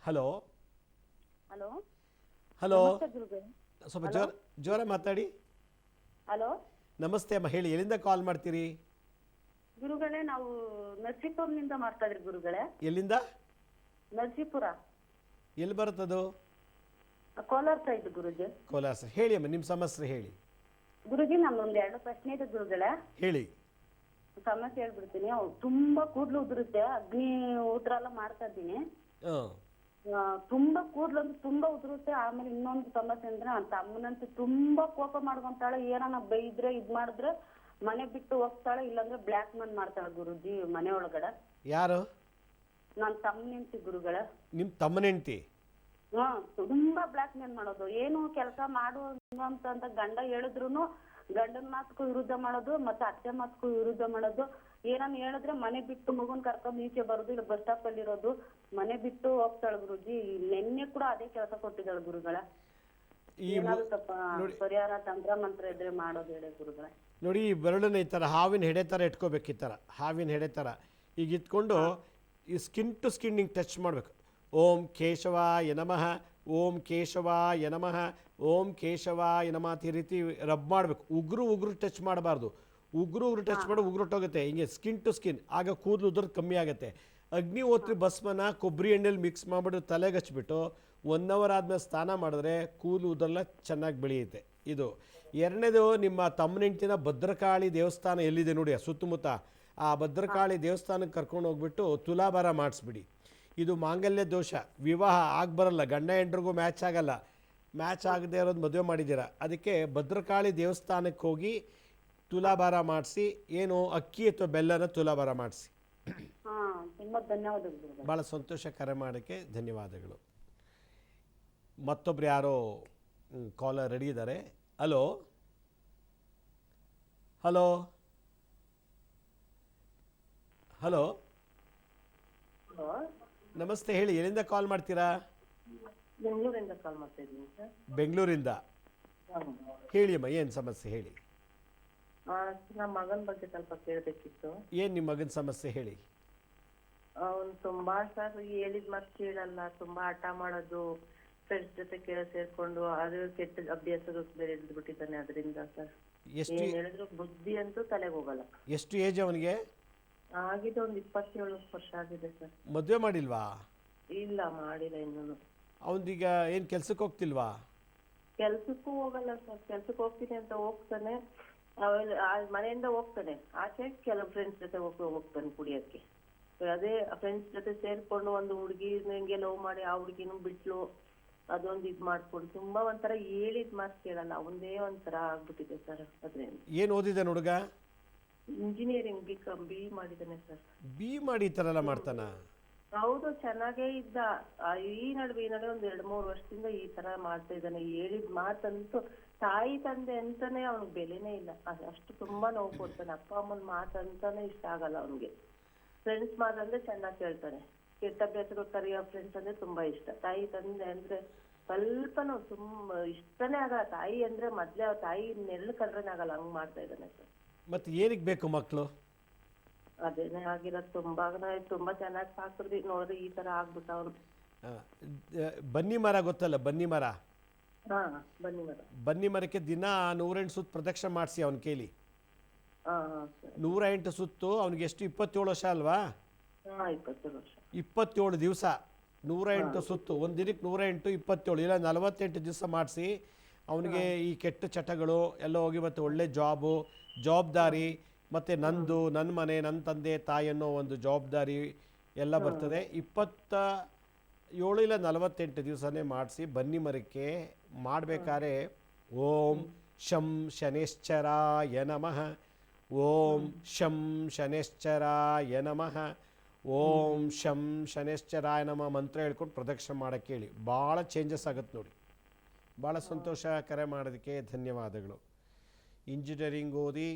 Hello hello hello ನಮಸ್ತೆ ಗುರುಗಳೇ. ಸ್ವಲ್ಪ ಜೋರ ಮಾತಾಡಿ. ಹಲೋ ನಮಸ್ತೆ ಅಮ್ಮ, ಹೇಳಿ, ಎಲ್ಲಿಂದ ಕಾಲ್ ಮಾಡ್ತೀರಿ? ಗುರುಗಳೇ, ನಾವು ನರಸೀಪುರದಿಂದ ಮಾಡ್ತಾ ಇದ್ರಿ ಗುರುಗಳೇ. ಎಲ್ಲಿಂದ? ನರಸೀಪುರ, ಎಲ್ಲಿ ಬರುತ್ತದು? ಕೋಲಾರ ಸೈಡ್ ಗುರುಜಿ. ಕೋಲಾರ ಸರ್. ಹೇಳಿ ಅಮ್ಮ, ನಿಮ್ಮ ಸಮಸ್ಯೆ ಹೇಳಿ. ಗುರುಜಿ, ನಮ್ದೊಂದು 2 ಪ್ರಶ್ನೆ ಇದೆ ಗುರುಗಳೇ. ಹೇಳಿ. ಸಮಸ್ಯೆ ಹೇಳ್ಬಿಡ್ತೀನಿ. ತುಂಬಾ ಕೂದಲು ಉದುರುತ್ತೆ, ಅಗ್ನಿ ಉದ್ರ ಎಲ್ಲ ಮಾಡ್ತಾ ಇದ್ದೀನಿ. ಹಾಂ. ತುಂಬಾ ಕೂದಲು ಅಂದ್ರೆ ತುಂಬಾ ಉದುರುತ್ತೆ. ಆಮೇಲೆ ಇನ್ನೊಂದು ಸಮಸ್ಯೆ ಅಂದ್ರೆ ನನ್ನ ತಮ್ಮನಂತೂ ತುಂಬಾ ಕೋಪ ಮಾಡ್ಕೊಂತಾಳೆ. ಏನಾನ ಬೈದ್ರೆ ಇದ್ ಮಾಡಿದ್ರೆ ಮನೆ ಬಿಟ್ಟು ಹೋಗ್ತಾಳೆ, ಇಲ್ಲಾಂದ್ರೆ ಬ್ಲ್ಯಾಕ್ ಮೇಲ್ ಮಾಡ್ತಾಳೆ ಗುರುಜಿ ಮನೆ ಒಳಗಡೆ. ಯಾರು? ನನ್ನ ತಮ್ಮನೆಂತಿ ಗುರುಗಳೇ. ನಿಮ್ಮ ತಮ್ಮನ ಹೆಂಡ್ತಿ? ತುಂಬಾ ಬ್ಲ್ಯಾಕ್ ಮೇಲ್ ಮಾಡೋದು. ಏನು ಕೆಲಸ ಮಾಡು ಅಂತ ಗಂಡ ಹೇಳಿದ್ರು ಗಂಡನ ಮಾತಕ್ಕೂ ವಿರುದ್ಧ ಮಾಡೋದು, ಮತ್ತೆ ಅತ್ತೆ ಮಾತಕ್ಕೂ ವಿರುದ್ಧ ಮಾಡೋದು. ಏನನ್ನ ಹೇಳಿದ್ರೆ ಮನೆ ಬಿಟ್ಟು ಮಗುನ್ ಕರ್ಕೊಂಡ್ ಈಚೆ ಬರೋದು, ಇಲ್ಲ ಬಸ್ ಸ್ಟಾಪ್ ಅಲ್ಲಿ ಇರೋದು, ಮನೆ ಬಿಟ್ಟು ಹೋಗ್ತಾಳೆ ಗುರುಜಿ. ನಿನ್ನೆ ಕೂಡ ಅದೇ ಕೆಲಸ ಕೊಟ್ಟಿದ್ದಾಳೆ ಗುರುಗಳ. ಏನಾದ್ರು ಸ್ವಲ್ಪ ಪರಿಹಾರ ತಂತ್ರ ಮಂತ್ರ ಇದ್ರೆ ಮಾಡೋದು ಹೇಳಿ ಗುರುಗಳ. ನೋಡಿ, ಈ ಬೆರಳನ್ನ ಈ ಥರ ಹಾವಿನ ಹೆಡೆ ಥರ ಇಟ್ಕೋಬೇಕು. ಈ ಥರ ಹಾವಿನ ಹೆಡೆ ಥರ ಈಗ ಇಟ್ಕೊಂಡು ಈ ಸ್ಕಿನ್ ಟು ಸ್ಕಿನ್ ಹಿಂಗೆ ಟಚ್ ಮಾಡಬೇಕು. ಓಂ ಕೇಶವಾಯ ನಮಃ, ಓಂ ಕೇಶವಾಯ ನಮಃ, ಓಂ ಕೇಶವಾಯ ನಮಃ ಅಂತ ಈ ರೀತಿ ರಬ್ ಮಾಡಬೇಕು. ಉಗುರು ಟಚ್ ಮಾಡಬಾರ್ದು. ಉಗುರು ಟಚ್ ಮಾಡಿ ಉಗುರೊಟ್ಟೋಗುತ್ತೆ. ಹಿಂಗೆ ಸ್ಕಿನ್ ಟು ಸ್ಕಿನ್, ಆಗ ಕೂದಲು ಉದುರೋದು ಕಮ್ಮಿ ಆಗುತ್ತೆ. ಅಗ್ನಿಹೋತ್ರಿ ಭಸ್ಮನ ಕೊಬ್ಬರಿ ಎಣ್ಣೆಲಿ ಮಿಕ್ಸ್ ಮಾಡಿಬಿಟ್ಟು ತಲೆಗೆ ಹಚ್ಬಿಟ್ಟು 1 ಅವರ್ ಆದಮೇಲೆ ಸ್ನಾನ ಮಾಡಿದ್ರೆ ಕೂದಲು ಉದರೆಲ್ಲ ಚೆನ್ನಾಗಿ ಬೆಳೆಯುತ್ತೆ. ಇದು. ಎರಡನೇದು, ನಿಮ್ಮ ತಮ್ಮನ ಹೆಂಡ್ತಿನ ಭದ್ರಕಾಳಿ ದೇವಸ್ಥಾನ ಎಲ್ಲಿದೆ ನೋಡಿ ಆ ಸುತ್ತಮುತ್ತ, ಆ ಭದ್ರಕಾಳಿ ದೇವಸ್ಥಾನಕ್ಕೆ ಕರ್ಕೊಂಡು ಹೋಗ್ಬಿಟ್ಟು ತುಲಾಭಾರ ಮಾಡಿಸ್ಬಿಡಿ. ಇದು ಮಾಂಗಲ್ಯ ದೋಷ, ವಿವಾಹ ಬರಲ್ಲ, ಗಂಡ ಹೆಂಡ್ರಿಗೂ ಮ್ಯಾಚ್ ಆಗಲ್ಲ. ಮ್ಯಾಚ್ ಆಗದೆ ಇರೋದು ಮದುವೆ ಮಾಡಿದ್ದೀರಾ, ಅದಕ್ಕೆ ಭದ್ರಕಾಳಿ ದೇವಸ್ಥಾನಕ್ಕೆ ಹೋಗಿ ತುಲಾಭಾರ ಮಾಡಿಸಿ. ಏನು ಅಕ್ಕಿ ಅಥವಾ ಬೆಲ್ಲನ ತುಲಾಭಾರ ಮಾಡಿಸಿ. ತುಂಬಾ ಧನ್ಯವಾದಗಳು. ಭಾಳ ಸಂತೋಷ, ಕರೆ ಮಾಡೋಕ್ಕೆ ಧನ್ಯವಾದಗಳು. ಮತ್ತೊಬ್ರು ಯಾರೋ ಕಾಲರ್ ರೆಡಿ ಇದ್ದಾರೆ. ಹಲೋ ಹಲೋ ಹಲೋ ನಮಸ್ತೆ, ಹೇಳಿ, ಎಲ್ಲಿಂದ ಕಾಲ್ ಮಾಡ್ತೀರಾ? ಬೆಂಗಳೂರಿಂದ ಕಾಲ್ ಮಾಡ್ತಾ ಇದ್ದೀನಿ ಸರ್. ಬೆಂಗಳೂರಿಂದ. ಹೇಳಿ ಅಮ್ಮ, ಏನು ಸಮಸ್ಯೆ ಹೇಳಿ. ನಮ್ಮ ಮಗನ ಬಗ್ಗೆ ಸ್ವಲ್ಪ ಕೇಳಬೇಕಿತ್ತು. ಏನು ನಿಮ್ಮ ಮಗನ ಸಮಸ್ಯೆ ಹೇಳಿ. ಅವ್ನು ತುಂಬಾ ಸರ್ ಹೇಳಿದ ಮಾತು ಕೇಳಲ್ಲ, ತುಂಬಾ ಹಠ ಮಾಡೋದು, ಫ್ರೆಂಡ್ಸ್ ಜೊತೆ ಸೇರ್ಕೊಂಡು ಅದು ಕೆಟ್ಟ ಅಭ್ಯಾಸಗಳು ಬೇರೆ ಬಿಟ್ಟಿದ್ದಾನೆ. ಅದರಿಂದ ಸರ್ ಎಷ್ಟು ಏನ್ ಹೇಳಿದ್ರು ಬುದ್ಧಿ ಅಂತೂ ತಲೆಗೆ ಹೋಗಲ್ಲ. ಎಷ್ಟು ಏಜ್ ಅವನಿಗೆ? ಆಗಿದೆ ಒಂದು 27 ವರ್ಷ ಆಗಿದೆ ಸರ್. ಮದುವೆ ಮಾಡಿಲ್ವಾ? ಇಲ್ಲ, ಮಾಡಿಲ್ಲ ಇನ್ನೂ. ಅವನಿಗೆ ಏನು ಕೆಲ್ಸಕ್ಕೆ ಹೋಗ್ತಿಲ್ವಾ? ಕೆಲ್ಸಕ್ಕೂ ಹೋಗಲ್ಲ ಸರ್. ಕೆಲ್ಸಕ್ಕೆ ಹೋಗ್ತೀನಿ ಅಂತ ಹೋಗ್ತಾನೆ, ಮನೆಯಿಂದ ಹೋಗ್ತಾನೆ, ಆಚೆ ಕೆಲವು ಫ್ರೆಂಡ್ಸ್ ಜೊತೆ ಹೋಗ್ತಾನೆ ಕುಡಿಯಕ್ಕೆ. ಅದೇ ಫ್ರೆಂಡ್ಸ್ ಜೊತೆ ಸೇರ್ಕೊಂಡು ಒಂದು ಹುಡುಗಿ ಹಿಂಗೆ ಲವ್ ಮಾಡಿ ಆ ಹುಡುಗಿನೂ ಬಿಟ್ಲು, ಅದೊಂದು ಇದ್ ಮಾಡ್ಕೊಂಡು ತುಂಬಾ ಒಂಥರ ಹೇಳಿದ್ ಮಾತು ಕೇಳಲ್ಲ. ಒಂದೇ ಒಂಥರ ಆಗ್ಬಿಟ್ಟಿದೆ ಸರ್. ಅದ್ರಿಂದ ಏನು ಓದಿದ್ದಾನೆ ಹುಡುಗ? ಇಂಜಿನಿಯರಿಂಗ್ ಬಿ ಮಾಡಿದ್ದಾನೆ ಸರ್. ಬಿ ಮಾಡಿ ಈ ಥರ ಎಲ್ಲ ಮಾಡ್ತಾನ? ಹೌದು, ಚೆನ್ನಾಗೇ ಇದ್ದ. ಈ ನಡುವೆ ಒಂದ್ 2-3 ವರ್ಷದಿಂದ ಈ ತರ ಮಾಡ್ತಾ ಇದ್ದಾನೆ. ಹೇಳಿದ್ ಮಾತಂತೂ ತಾಯಿ ತಂದೆ ಅಂತಾನೆ ಅವ್ನಿಗೆ ಬೆಲೆನೇ ಇಲ್ಲ. ಅಷ್ಟು ತುಂಬಾ ನೋವು ಕೊಡ್ತಾನೆ. ಅಪ್ಪ ಅಮ್ಮನ ಮಾತಂತಾನೆ ಇಷ್ಟ ಆಗಲ್ಲ ಅವ್ನಿಗೆ. ಫ್ರೆಂಡ್ಸ್ ಮಾತಂದ್ರೆ ಚೆನ್ನಾಗಿ ಕೇಳ್ತಾನೆ. ಕೆಟ್ಟ ಅಭ್ಯಾಸಗಳು ಕರೆಯೋ ಫ್ರೆಂಡ್ಸ್ ಅಂದ್ರೆ ತುಂಬಾ ಇಷ್ಟ. ತಾಯಿ ತಂದೆ ಅಂದ್ರೆ ಸ್ವಲ್ಪನೂ ತುಂಬಾ ಇಷ್ಟನೇ ಆಗಲ್ಲ. ತಾಯಿ ಅಂದ್ರೆ ಮೊದ್ಲೇ ಅವ್ರ ತಾಯಿ ನೆರಳು ಕಂಡ್ರೇನೆ ಆಗಲ್ಲ, ಹಂಗ್ ಮಾಡ್ತಾ ಇದ್ದಾನೆ ಸರ್. ಮತ್ತೆ ಏನಕ್ಕೆ ಬೇಕು ಮಕ್ಕಳು? ಅದೇನೇ ಆಗಿರೋದು. ತುಂಬಾ ಚೆನ್ನಾಗಿ ಸಾಕಿದ್ರಿ, ನೋಡ್ರಿ ಈ ತರ ಆಗ್ಬಿಟ್ಟ ಅವ್ರು. ಬನ್ನಿ ಮರ ಗೊತ್ತಲ್ಲ, ಬನ್ನಿ ಮರ? ಬನ್ನಿ ಮರ. ಬನ್ನಿ ಮರಕ್ಕೆ ದಿನ 108 ಸುತ್ತು ಪ್ರದಕ್ಷಿಣೆ ಮಾಡಿಸಿ ಅವನ ಕೈಲಿ. 108 ಸುತ್ತು. ಅವನಿಗೆ ಎಷ್ಟು, 27 ವರ್ಷ ಅಲ್ವಾ? 27 ವರ್ಷ. 27 ದಿವಸ 108 ಸುತ್ತು. ಒಂದು ದಿನಕ್ಕೆ 108, 27 ಇಲ್ಲ 48 ದಿವಸ ಮಾಡಿಸಿ ಅವನಿಗೆ ಈ ಕೆಟ್ಟ ಚಟಗಳು ಎಲ್ಲ ಹೋಗಿ, ಮತ್ತು ಒಳ್ಳೆ ಜವಾಬ್ದಾರಿ, ಮತ್ತು ನನ್ನ ಮನೆ, ನನ್ನ ತಂದೆ ತಾಯಿ ಅನ್ನೋ ಒಂದು ಜವಾಬ್ದಾರಿ ಎಲ್ಲ ಬರ್ತದೆ. 27 ಇಲ್ಲ 48 ದಿವಸನೇ ಮಾಡಿಸಿ ಬನ್ನಿ ಮರಕ್ಕೆ ಮಾಡಬೇಕಾದ್ರೆ ಓಂ ಶಂ ಶನೇಶ್ಚರಾಯ ನಮಃ, ಓಂ ಶಂ ಶನೇಶ್ಚರಾಯ ನಮಃ, ಓಂ ಶಂ ಶನೇಶ್ಚರಾಯ ನಮಃ ಮಂತ್ರ ಹೇಳ್ಕೊಂಡು ಪ್ರದಕ್ಷಿಣೆ ಮಾಡೋಕ್ಕೆ ಹೇಳಿ. ಭಾಳ ಚೇಂಜಸ್ ಆಗುತ್ತೆ ನೋಡಿ. ಭಾಳ ಸಂತೋಷ, ಕರೆ ಮಾಡೋದಕ್ಕೆ ಧನ್ಯವಾದಗಳು. ಇಂಜಿನಿಯರಿಂಗ್ ಓದಿ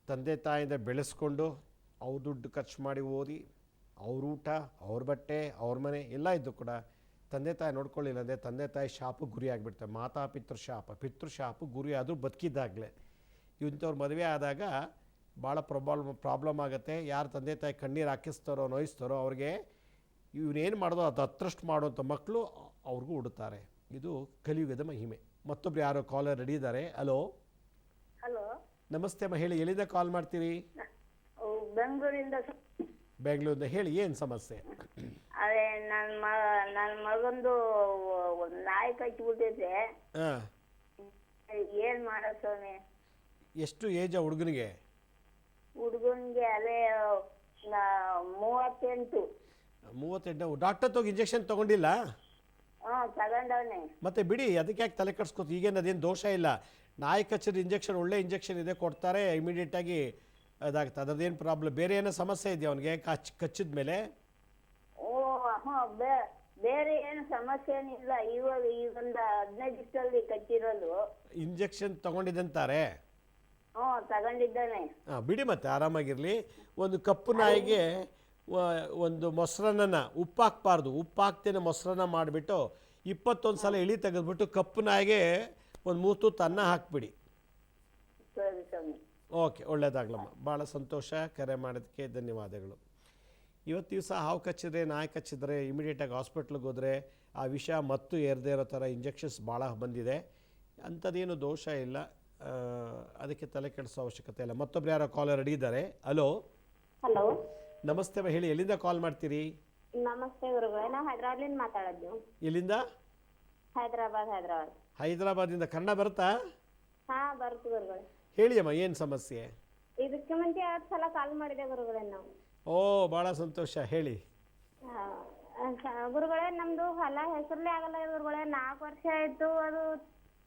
ತಂದೆ ತಾಯಿಂದ ಬೆಳೆಸ್ಕೊಂಡು ಅವ್ರ ದುಡ್ಡು ಖರ್ಚು ಮಾಡಿ ಓದಿ, ಅವ್ರ ಊಟ, ಅವ್ರ ಬಟ್ಟೆ, ಅವ್ರ ಮನೆ ಎಲ್ಲ ಇದ್ದು ಕೂಡ ತಂದೆ ತಾಯಿ ನೋಡ್ಕೊಳ್ಳಿಲ್ಲ ಅಂದರೆ ತಂದೆ ತಾಯಿ ಶಾಪಕ್ಕೆ ಗುರಿ ಆಗಿಬಿಡ್ತಾರೆ. ಮಾತಾ ಪಿತೃಶಾಪ ಗುರಿ ಆದರೂ ಬದುಕಿದ್ದಾಗಲೇ. ಇಂಥವ್ರು ಮದುವೆ ಆದಾಗ ಭಾಳ ಪ್ರಾಬ್ಲಮ್ ಆಗುತ್ತೆ. ಯಾರು ತಂದೆ ತಾಯಿ ಕಣ್ಣೀರು ಹಾಕಿಸ್ತಾರೋ ನೋಯಿಸ್ತಾರೋ ಅವ್ರಿಗೆ ಇವನೇನು ಮಾಡೋದು ಅದು ಹತ್ರಷ್ಟು ಮಾಡುವಂಥ ಮಕ್ಕಳು ಅವ್ರಿಗೂ ಉಡ್ತಾರೆ. ಇದು ಕಲಿಯುಗದ ಮಹಿಮೆ. ಮತ್ತೊಬ್ರು ಯಾರೋ ಕಾಲರ್ ರೆಡಿ ಇದ್ದಾರೆ. ಹಲೋ ಹಲೋ, ನಮಸ್ತೆ ಅಮ್ಮ, ಹೇಳಿ ಎಲ್ಲಿಂದ ಕಾಲ್ ಮಾಡ್ತೀರಿ? ಬೆಂಗಳೂರಿಂದ. ಬೆಂಗಳೂರಿಂದ, ಹೇಳಿ ಏನು ಸಮಸ್ಯೆ? ಅದೇ ನನ್ನ ಮಗಂದು ನಾಯಿ ಕಚ್ಚಿಬಿಟ್ಟಿದೆ. ಹಾಂ, ಏನ್ ಮಾಡೋ ಸ್ವಾಮಿ? ಎಷ್ಟು ಏಜ್ ಹುಡುಗನಿಗೆ? ಹುಡುಗನ್ಗೆ ಅದೇ 38. 38. ಡಾಕ್ಟರ್ ತಗೋ ಇಂಜೆಕ್ಷನ್ ತೊಗೊಂಡಿಲ್ಲ? ತಗೊಂಡವನೆ. ಮತ್ತೆ ಬಿಡಿ, ಅದಕ್ಕೆ ಯಾಕೆ ತಲೆ ಕಟ್ಸ್ಕೊತ? ಈಗೇನು ಅದೇನು ದೋಷ ಇಲ್ಲ. ನಾಯಿ ಕಚ್ಚಿದ ಇಂಜೆಕ್ಷನ್ ಒಳ್ಳೆ ಇಂಜೆಕ್ಷನ್ ಇದೆ, ಕೊಡ್ತಾರೆ, ಇಮಿಡಿಯೇಟಾಗಿ ಅದಾಗುತ್ತೆ. ಅದರದ್ದೇನು ಪ್ರಾಬ್ಲಮ್? ಬೇರೆ ಏನೋ ಸಮಸ್ಯೆ ಇದೆಯಾ ಅವನಿಗೆ ಕಚ್ಚಿದ ಮೇಲೆ? ಬೇರೆ ಏನು ಸಮಸ್ಯೆ ಏನಿಲ್ಲ. ಇವಾಗ ಈಗೊಂದು 15 ದಿವಸದಲ್ಲಿ ಕಚ್ಚಿರೋದು. ಇಂಜೆಕ್ಷನ್ ತೊಗೊಂಡಿದ್ದಂತಾರೆ? ತಗೊಂಡಿದ್ದಾನೆ. ಹಾಂ, ಬಿಡಿ, ಮತ್ತೆ ಆರಾಮಾಗಿರಲಿ. ಒಂದು ಕಪ್ಪು ನಾಯಿಗೆ ಒಂದು ಮೊಸರನ್ನ ಉಪ್ಪು ಹಾಕ್ಬಾರ್ದು, ಉಪ್ಪು ಹಾಕ್ತೇನೆ ಮೊಸರನ್ನ ಮಾಡಿಬಿಟ್ಟು 21 ಸಲ ಇಳಿ ತೆಗೆದ್ಬಿಟ್ಟು ಕಪ್ಪು ನಾಯಿಗೆ ಒಂದು 3 ತುತ್ತು ಅನ್ನ ಹಾಕ್ಬಿಡಿ. ಸರಿ ಸ್ವಾಮಿ. ಓಕೆ, ಒಳ್ಳೇದಾಗ್ಲಮ್ಮ. ಭಾಳ ಸಂತೋಷ, ಕರೆ ಮಾಡೋದಕ್ಕೆ ಧನ್ಯವಾದಗಳು. ಇವತ್ತು ದಿವಸ ಹಾವು ಕಚ್ಚಿದ್ರೆ, ನಾಯಿ ಕಚ್ಚಿದ್ರೆ ಇಮಿಡಿಯೇಟಾಗಿ ಹಾಸ್ಪಿಟ್ಲಿಗೆ ಹೋದರೆ ಆ ವಿಷ ಮತ್ತು ಏರದೇ ಇರೋ ಥರ ಇಂಜೆಕ್ಷನ್ಸ್ ಭಾಳ ಬಂದಿದೆ. ಅಂಥದ್ದೇನು ದೋಷ ಇಲ್ಲ, ಅದಕ್ಕೆ ತಲೆ ಕೆಡಿಸೋ ಅವಶ್ಯಕತೆ ಇಲ್ಲ. ಮತ್ತೊಬ್ರು ಯಾರೋ ಕಾಲರ್ ರೆಡಿ ಇದ್ದಾರೆ. ಹಲೋ ಹಲೋ, ನಮಸ್ತೆ ಅಮ್ಮ, ಹೇಳಿ ಎಲ್ಲಿಂದ ಕಾಲ್ ಮಾಡ್ತೀರಿ? ನಮಸ್ತೆ ಗುರುಗಳೇ. ನಾವು ಹೈದ್ರಾಬಾದ್ಲಿಂದ ಮಾತಾಡೋದು. ಎಲ್ಲಿಂದ? ಹೈದ್ರಾಬಾದ್. ಹೈದರಾಬಾದಿಂದ. ಕನ್ನಡ ಬರುತ್ತಾ? ಹಾ, ಬರುತ್ತೆ ಗುರುಗಳೇ. ಹೇಳಿ ಅಮ್ಮ, ಏನು ಸಮಸ್ಯೆ? ಇದಕ್ಕೆ ಮುಂಚೆ 2 ಸಲ ಕಾಲ್ ಮಾಡಿದೆ ಗುರುಗಳೇ ನಾವು. ಓ, ಭಾಳ ಸಂತೋಷ, ಹೇಳಿ. ಗುರುಗಳೇ, ನಮ್ದು ಹೊಲ ಹೆಸರ್ಲೆ ಆಗಲ್ಲ ಗುರುಗಳೇ. 4 ವರ್ಷ ಆಯ್ತು. ಅದು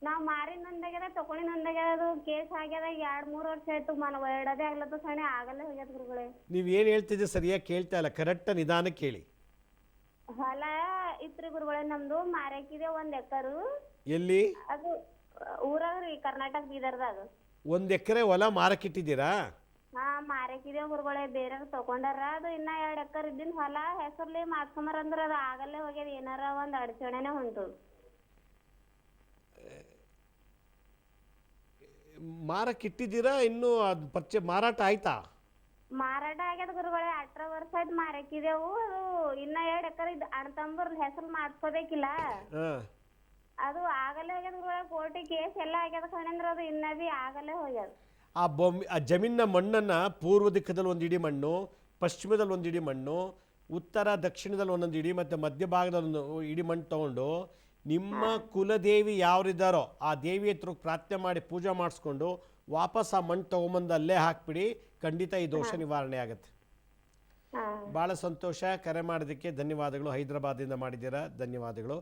ನಾವು ಮಾರಿ ನೊಂದಾಗ್ಯದ, ತಗೊಂಡಿ ನೊಂದಾಗ್ಯದ. ಅದು ಕೇಸ್ ಆಗ್ಯದ 2-3 ವರ್ಷ ಆಯ್ತು. ಇಡೋದೇ ಆಗ್ಲತ್ತ ಸಣೆ ಆಗಲ್ಲೇ ಹೋಗ್ಯದ ಗುರುಗಳೇ. ನೀವು ಏನು ಹೇಳ್ತಿದ್ದೀರಿ ಸರಿಯಾಗಿ ಕೇಳ್ತಾ ಇಲ್ಲ, ಕರೆಕ್ಟ್ ನಿಧಾನಕ್ಕೆ ಕೇಳಿ. ಹೊಲ ಇತ್ರಿ ಗುರುಗಳೇ, ನಮ್ದು ಮಾರಕಿದೆ 1 ಎಕರು. ಎಲ್ಲಿ? ಅದು ಊರಾಗ್ರಿ, ಕರ್ನಾಟಕ ಬೀದರ್ದಾಗ. 1 ಎಕರೆ ಹೊಲ ಮಾರಕ್ಕಿಟ್ಟಿದ್ದೀರಾ? ಹಾ, ಮಾರಕಿದೆ ಗುರುಗಳೇ. ಬೇರೆ ತಗೊಂಡಾರ. ಅದು ಇನ್ನ 2 ಎಕರ್ ಇದ್ದಿನ ಹೊಲ ಹೆಸರ್ಲಿ ಮಾಡ್ಕೊಂಬಾರ ಅಂದ್ರ ಅದು ಆಗಲ್ಲೇ ಹೋಗ್ಯದ. ಏನಾರ ಒಂದ್ ಅಡಚಣೆನೆ ಹೊಂಟು. ಮಾರಕ್ಕಿಟ್ಟಿದ್ದೀರಾ? ಇನ್ನೂ ಅದು ಮಾರಾಟ ಆಯ್ತಾ? ಮಾರಾಟ ಆಗ್ಯದ ಗುರುಗಳೇ. 18 ವರ್ಷ ಆಯ್ತು ಮಾರಕಿದೆವು. ಅದು ಇನ್ನ 2 ಎಕರ್ ಇದ್ ಅಣ್ಣ ತಮ್ಮರ ಹೆಸರು ಮಾಡ್ಕೋಬೇಕಿಲ್ಲ. ಹಾಂ, ಅದು ಆಗಲ್ಲೇ ಹೋಗ್ಯದ ಗುರುಗಳೇ. ಕೋರ್ಟಿ ಕೇಸ್ ಎಲ್ಲ ಆಗ್ಯದ ಕಣಂದ್ರ ಅದು ಇನ್ನ ಬಿ ಆಗಲ್ಲೇ ಹೋಗ್ಯದ. ಆ ಜಮೀನಿನ ಮಣ್ಣನ್ನು ಪೂರ್ವ ದಿಕ್ಕದಲ್ಲಿ 1 ಇಡಿ ಮಣ್ಣು, ಪಶ್ಚಿಮದಲ್ಲಿ 1 ಇಡಿ ಮಣ್ಣು, ಉತ್ತರ ದಕ್ಷಿಣದಲ್ಲಿ 1 ಇಡಿ ಮತ್ತು ಮಧ್ಯಭಾಗದಲ್ಲಿ 1 ಇಡಿ ಮಣ್ಣು ತೊಗೊಂಡು ನಿಮ್ಮ ಕುಲದೇವಿ ಯಾರಿದ್ದಾರೋ ಆ ದೇವಿ ಹತ್ರ ಪ್ರಾರ್ಥನೆ ಮಾಡಿ ಪೂಜೆ ಮಾಡಿಸ್ಕೊಂಡು ವಾಪಸ್ ಆ ಮಣ್ಣು ತೊಗೊಂಬಂದು ಅಲ್ಲೇ ಹಾಕ್ಬಿಡಿ. ಖಂಡಿತ ಈ ದೋಷ ನಿವಾರಣೆ ಆಗುತ್ತೆ. ಭಾಳ ಸಂತೋಷ, ಕರೆ ಮಾಡೋದಕ್ಕೆ ಧನ್ಯವಾದಗಳು. ಹೈದರಾಬಾದಿಂದ ಮಾಡಿದ್ದೀರಾ, ಧನ್ಯವಾದಗಳು.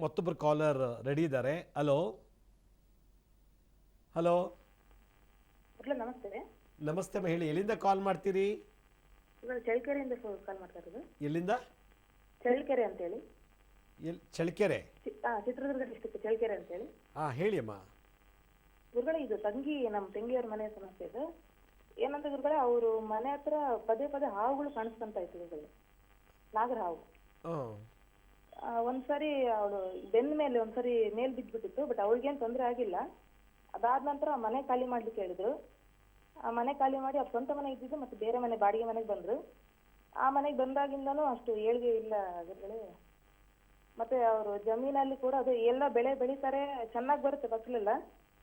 ಮತ್ತೊಬ್ಬರು ಕಾಲರ್ ರೆಡಿ ಇದ್ದಾರೆ. ಹಲೋ ಹಲೋ ನಮಸ್ತೆ. ನಮಸ್ತೆ ಅಮ್ಮ, ಹೇಳಿ ಎಲ್ಲಿಂದ ಕಾಲ್ ಮಾಡ್ತೀರಿ? ಚಳ್ಳಕೆರೆಯಿಂದ ಕಾಲ್ ಮಾಡ್ತಾ ಇರೋದು. ಎಲ್ಲಿಂದ? ಚಳ್ಳಕೆರೆ ಅಂತೇಳಿ. ಚಳ್ಳಕೆರೆ? ಚಿತ್ರದುರ್ಗ ಡಿಸ್ಟ್ರಿಕ್ಟ್, ಚಳ್ಳಕೆರೆ ಅಂತೇಳಿ. ಹಾಂ, ಹೇಳಿ ಅಮ್ಮ. ಗುರುಗಳೇ, ಇದು ನಮ್ಮ ತಂಗಿಯವ್ರ ಮನೆ ಸಮಸ್ಯೆ ಇದೆ. ಏನಂತ ಗುರುಗಳೇ, ಅವರು ಮನೆ ಹತ್ರ ಪದೇ ಹಾವುಗಳು ಕಾಣಿಸ್ಕೊಂತ ಇತ್ತು ಗುರುಗಳೇ. ನಾಗರ ಹಾವು. ಒಂದ್ಸರಿ ಅವಳು ಬೆನ್ನ ಮೇಲೆ ಒಂದ್ಸರಿ ಮೇಲ್ ಬಿದ್ದ್ಬಿಟ್ಟಿತ್ತು. ಬಟ್ ಅವಳಿಗೇನು ತೊಂದರೆ ಆಗಿಲ್ಲ. ಅದಾದ ನಂತರ ಮನೆ ಖಾಲಿ ಮಾಡ್ಲಿಕ್ಕೆ ಹೇಳಿದ್ರು. ಆ ಮನೆ ಖಾಲಿ ಮಾಡಿ ಅವ್ರ ಸ್ವಂತ ಮನೆ ಇದ್ದಿದ್ದು ಮತ್ತೆ ಬೇರೆ ಮನೆ ಬಾಡಿಗೆ ಮನೆಗೆ ಬಂದ್ರು. ಆ ಮನೆಗೆ ಬಂದಾಗಿಂದನೂ ಅಷ್ಟು ಏಳ್ಗೆ ಇಲ್ಲ ಗುರುಗಳೇ. ಮತ್ತೆ ಅವರು ಜಮೀನಲ್ಲಿ ಕೂಡ ಅದು ಎಲ್ಲ ಬೆಳೆ ಬೆಳೀತಾರೆ, ಚೆನ್ನಾಗಿ ಬರುತ್ತೆ ಫಸಲೆಲ್ಲ,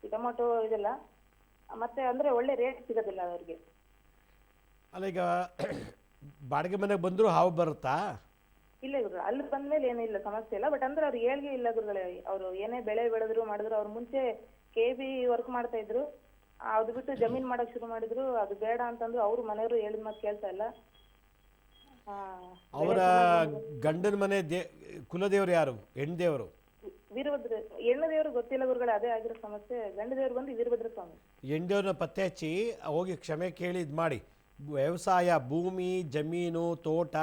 ಈ ಟೊಮೊಟೊ ಇದೆಲ್ಲ. ಮತ್ತೆ ಅಂದ್ರೆ ಒಳ್ಳೆ ರೇಟ್ ಸಿಗೋದಿಲ್ಲ ಅವ್ರಿಗೆ. ಅಲ್ಲ, ಈಗ ಬಾಡಿಗೆ ಮನೆಗೆ ಬಂದರೂ ಹಾವು ಬರುತ್ತಾ? ಇಲ್ಲ ಗುರುಗಳು, ಅಲ್ಲಿ ಬಂದ್ಮೇಲೆ ಏನಿಲ್ಲ, ಸಮಸ್ಯೆ ಇಲ್ಲ. ಬಟ್ ಅಂದ್ರೆ ಅವ್ರು ಏಳ್ಗೆ ಇಲ್ಲ ಗುರುಗಳೇ. ಅವರು ಏನೇ ಬೆಳೆ ಬೆಳೆದ್ರು ಮಾಡಿದ್ರು. ಅವ್ರು ಮುಂಚೆ KB ವರ್ಕ್ ಮಾಡ್ತಾ ಇದ್ರು. ಅದು ಬಿಟ್ಟು ಜಮೀನ್ ಮಾಡಕ್ ಶುರು ಮಾಡಿದ್ರು. ಅದು ಬೇಡ ಅಂತಂದ್ರು. ಅವ್ರು ಮನೆಯವರು ಹೇಳಿದ ಮಾತು ಕೇಳ್ತಾ ಇಲ್ಲ. ಅವರ ಗಂಡನ ಮನೆ ಕುಲದೇವರು ಯಾರು? ಹೆಣ್ದೇವರು? ವೀರಭದ್ರ. ಹೆಣ್ಣು ದೇವರು ಗೊತ್ತಿಲ್ಲ ಗುರುಗಳೇ, ಅದೇ ಆಗಿರೋ ಸಮಸ್ಯೆ. ಗಂಡ ದೇವರು ಬಂದು ವೀರಭದ್ರ ಸ್ವಾಮಿ. ಹೆಣ್ದೇವ್ರನ್ನ ಪತ್ತೆ ಹಚ್ಚಿ ಹೋಗಿ ಕ್ಷಮೆ ಕೇಳಿ ಇದು ಮಾಡಿ. ವ್ಯವಸಾಯ, ಭೂಮಿ, ಜಮೀನು, ತೋಟ,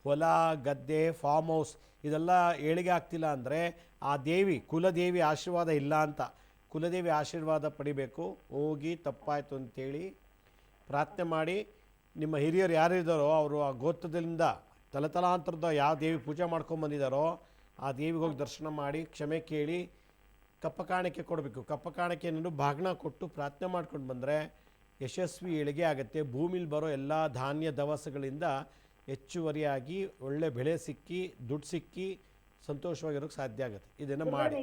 ಹೊಲ, ಗದ್ದೆ, ಫಾರ್ಮ್ ಹೌಸ್ ಇದೆಲ್ಲ ಏಳಿಗೆ ಆಗ್ತಿಲ್ಲ ಅಂದರೆ ಆ ದೇವಿ, ಕುಲದೇವಿ ಆಶೀರ್ವಾದ ಇಲ್ಲ ಅಂತ. ಕುಲದೇವಿ ಆಶೀರ್ವಾದ ಪಡಿಬೇಕು. ಹೋಗಿ ತಪ್ಪಾಯಿತು ಅಂತೇಳಿ ಪ್ರಾರ್ಥನೆ ಮಾಡಿ. ನಿಮ್ಮ ಹಿರಿಯರು ಯಾರಿದ್ದಾರೋ ಅವರು ಆ ಗೋತ್ರದಿಂದ ತಲತಲಾಂತರದ ಯಾವ ದೇವಿ ಪೂಜೆ ಮಾಡ್ಕೊಂಬಂದಿದ್ದಾರೋ ಆ ದೇವಿಗೆ ಹೋಗಿ ದರ್ಶನ ಮಾಡಿ ಕ್ಷಮೆ ಕೇಳಿ ಕಪ್ಪ ಕಾಣಿಕೆ ಕೊಡಬೇಕು. ಕಪ್ಪ ಕಾಣಿಕೆಯನ್ನು ಬಾಗ್ನ ಕೊಟ್ಟು ಪ್ರಾರ್ಥನೆ ಮಾಡ್ಕೊಂಡು ಬಂದರೆ ಯಶಸ್ವಿ ಏಳಿಗೆ ಆಗುತ್ತೆ. ಭೂಮಿಲಿ ಬರೋ ಎಲ್ಲ ಧಾನ್ಯ ದವಸಗಳಿಂದ ಹೆಚ್ಚುವರಿಯಾಗಿ ಒಳ್ಳೆ ಬೆಳೆ ಸಿಕ್ಕಿ ದುಡ್ಡು ಸಿಕ್ಕಿ ಸಂತೋಷವಾಗಿರೋಕ್ಕೆ ಸಾಧ್ಯ ಆಗುತ್ತೆ. ಇದನ್ನು ಮಾಡಿ.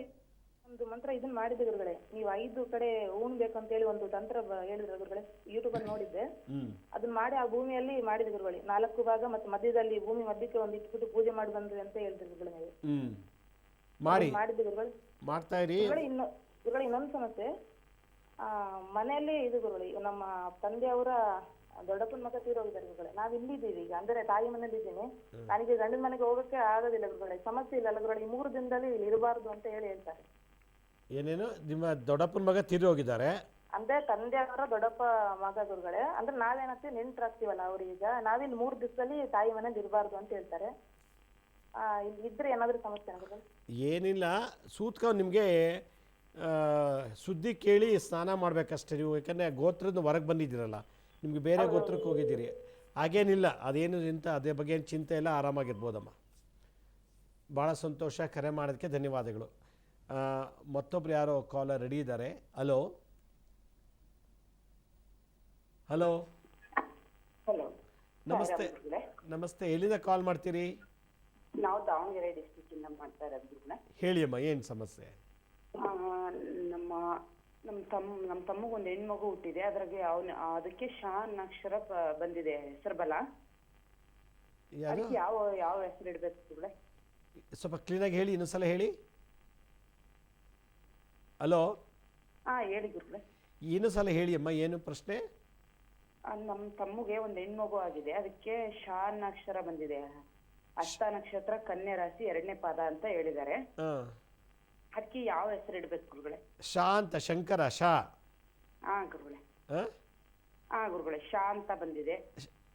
ಒಂದು ಮಂತ್ರ ಇದನ್ನ ಮಾಡಿದೆ ಗುರುಗಳೇ. ನೀವು 5 ಕಡೆ ಉಣ್ಬೇಕಂತೇಳಿ ಒಂದು ತಂತ್ರ ಹೇಳಿದ್ರು ಗುರುಗಳೇ, ಯೂಟ್ಯೂಬ್ ಅಲ್ಲಿ ನೋಡಿದ್ದೆ. ಅದನ್ನ ಮಾಡಿ ಆ ಭೂಮಿಯಲ್ಲಿ ಮಾಡಿದ ಗುರುಗಳೇ, 4 ಭಾಗ ಮತ್ತೆ ಮಧ್ಯದಲ್ಲಿ ಭೂಮಿ ಮಧ್ಯಕ್ಕೆ ಒಂದು ಇಟ್ಬಿಟ್ಟು ಪೂಜೆ ಮಾಡಿ ಬಂದ್ರಿ ಅಂತ ಹೇಳ್ತೀವಿ ಗುರುಗಳೇ. ನೀವು ಮಾಡಿ ಮಾಡಿದ್ದೆ ಗುರುಗಳೇ, ಮಾಡ್ತಾ ಇರಿ. ಗುರುಗಳೇ ಇನ್ನೊಂದು ಸಮಸ್ಯೆ, ಮನೆಯಲ್ಲಿ ಇದು ಗುರುಗಳೇ, ನಮ್ಮ ತಂದೆಯವರ ದೊಡ್ಡಪ್ಪನ ಮಗ ತೀರೋಗಿದ್ದಾರೆ ಗುರುಗಳೇ. ನಾವ್ ಇಲ್ಲಿದ್ದೀವಿ ಈಗ, ಅಂದ್ರೆ ತಾಯಿ ಮನೇಲಿ ಇದ್ದೀನಿ. ನನಗೆ ಗಂಡನ ಮನೆಗೆ ಹೋಗಕ್ಕೆ ಆಗೋದಿಲ್ಲ ಗುರುಗಳೇ. ಸಮಸ್ಯೆ ಇಲ್ಲ ಗುರುಗಳೇ, ಈ 3 ದಿನದಲ್ಲಿ ಇಲ್ಲಿ ಇರಬಾರ್ದು ಅಂತ ಹೇಳ್ತಾರೆ. ಏನೇನು ನಿಮ್ಮ ದೊಡ್ಡಪ್ಪನ ಮಗ ತೀರಿ ಹೋಗಿದ್ದಾರೆ? ಅಂದ್ರೆ ತಂದೆಯವರ ದೊಡ್ಡಪ್ಪ ಮಗ ಗುರುಗಳೇ. ಅಂದ್ರೆ ನಾವೇನಂತೀವಿ ನೆಂಟ್ರಾಗ್ತೀವಲ್ಲ ಅವ್ರೀಗ, ನಾವಿಲ್ಲಿ 3 ದಿವಸದಲ್ಲಿ ತಾಯಿ ಮನೇಲಿ ಇರಬಾರ್ದು ಅಂತ ಹೇಳ್ತಾರೆ. ಇಲ್ಲಿ ಇದ್ರೆ ಏನಾದ್ರೂ ಸಮಸ್ಯೆ ಆಗುತ್ತೆ? ಏನಿಲ್ಲ, ಸೂತ್ಕ ನಿಮಗೆ ಸುದ್ದಿ ಕೇಳಿ ಸ್ನಾನ ಮಾಡಬೇಕಷ್ಟೇ ನೀವು. ಯಾಕಂದರೆ ಗೋತ್ರದ ಹೊರಗೆ ಬಂದಿದ್ದೀರಲ್ಲ, ನಿಮಗೆ ಬೇರೆ ಗೋತ್ರಕ್ಕೆ ಹೋಗಿದ್ದೀರಿ. ಹಾಗೇನಿಲ್ಲ, ಅದೇನು ಅದೇ ಬಗ್ಗೆ ಏನು ಚಿಂತೆ ಇಲ್ಲ, ಆರಾಮಾಗಿರ್ಬೋದಮ್ಮ. ಭಾಳ ಸಂತೋಷ, ಕರೆ ಮಾಡೋದಕ್ಕೆ ಧನ್ಯವಾದಗಳು. ಮತ್ತೊಬ್ರು ಯಾರೋ ಕಾಲರ್ ರೆಡಿ ಇದ್ದಾರೆ. ಹಲೋ ಹಲೋ ಹಲೋ, ನಮಸ್ತೆ. ನಮಸ್ತೆ, ಎಲ್ಲಿಂದ ಕಾಲ್ ಮಾಡ್ತೀರಿ? ನಾವು ದಾವಣಗೆರೆ ಡಿಸ್ಟ್ರಿಕ್ಟ್ ಇಂದ ಮಾಡ್ತಾ ಇರೋದು. ಹೇಳಿ ಅಮ್ಮ, ಏನು ಸಮಸ್ಯೆ? ನಮ್ಮ ತಮ್ಮಗ ಒಂದು ಹೆಣ್ಮಗು ಹುಟ್ಟಿದೆ. ಅದ್ರಾಗೆ ಅದಕ್ಕೆ ಶಾ ಅಕ್ಷರ ಬಂದಿದೆ ಹೆಸರು ಬಲ. ಯಾವ ಯಾವ ಹೆಸರು ಇಡ್ಬೇಕು ಗುರುಗಳೇ? ಸ್ವಲ್ಪ ಕ್ಲೀನಾಗಿ ಹೇಳಿ, ಇನ್ನೊಂದ್ಸಲ ಹೇಳಿ. ಹಲೋ, ಹೇಳಿ ಗುರುಗಳೇ. ಇನ್ನೊಂದ್ಸಲ ಹೇಳಿ ಅಮ್ಮ, ಏನು ಪ್ರಶ್ನೆ? ನಮ್ಮ ತಮ್ಮಗೆ ಒಂದು ಹೆಣ್ಮಗು ಆಗಿದೆ, ಅದಕ್ಕೆ ಶಾ ಅಕ್ಷರ ಬಂದಿದೆ. ಹಸ್ತ ನಕ್ಷತ್ರ, ಕನ್ಯಾ ರಾಶಿ, 2ನೇ ಪಾದ ಅಂತ ಹೇಳಿದ್ದಾರೆ. ಅದಕ್ಕೆ ಯಾವ ಹೆಸರು ಇಡ್ಬೇಕು ಗುರುಗಳೇ? ಶಾ ಅಂತ, ಶಂಕರ ಶಾ. ಗುರುಗಳೇ. ಗುರುಗಳೇ, ಶಾ ಅಂತ ಬಂದಿದೆ.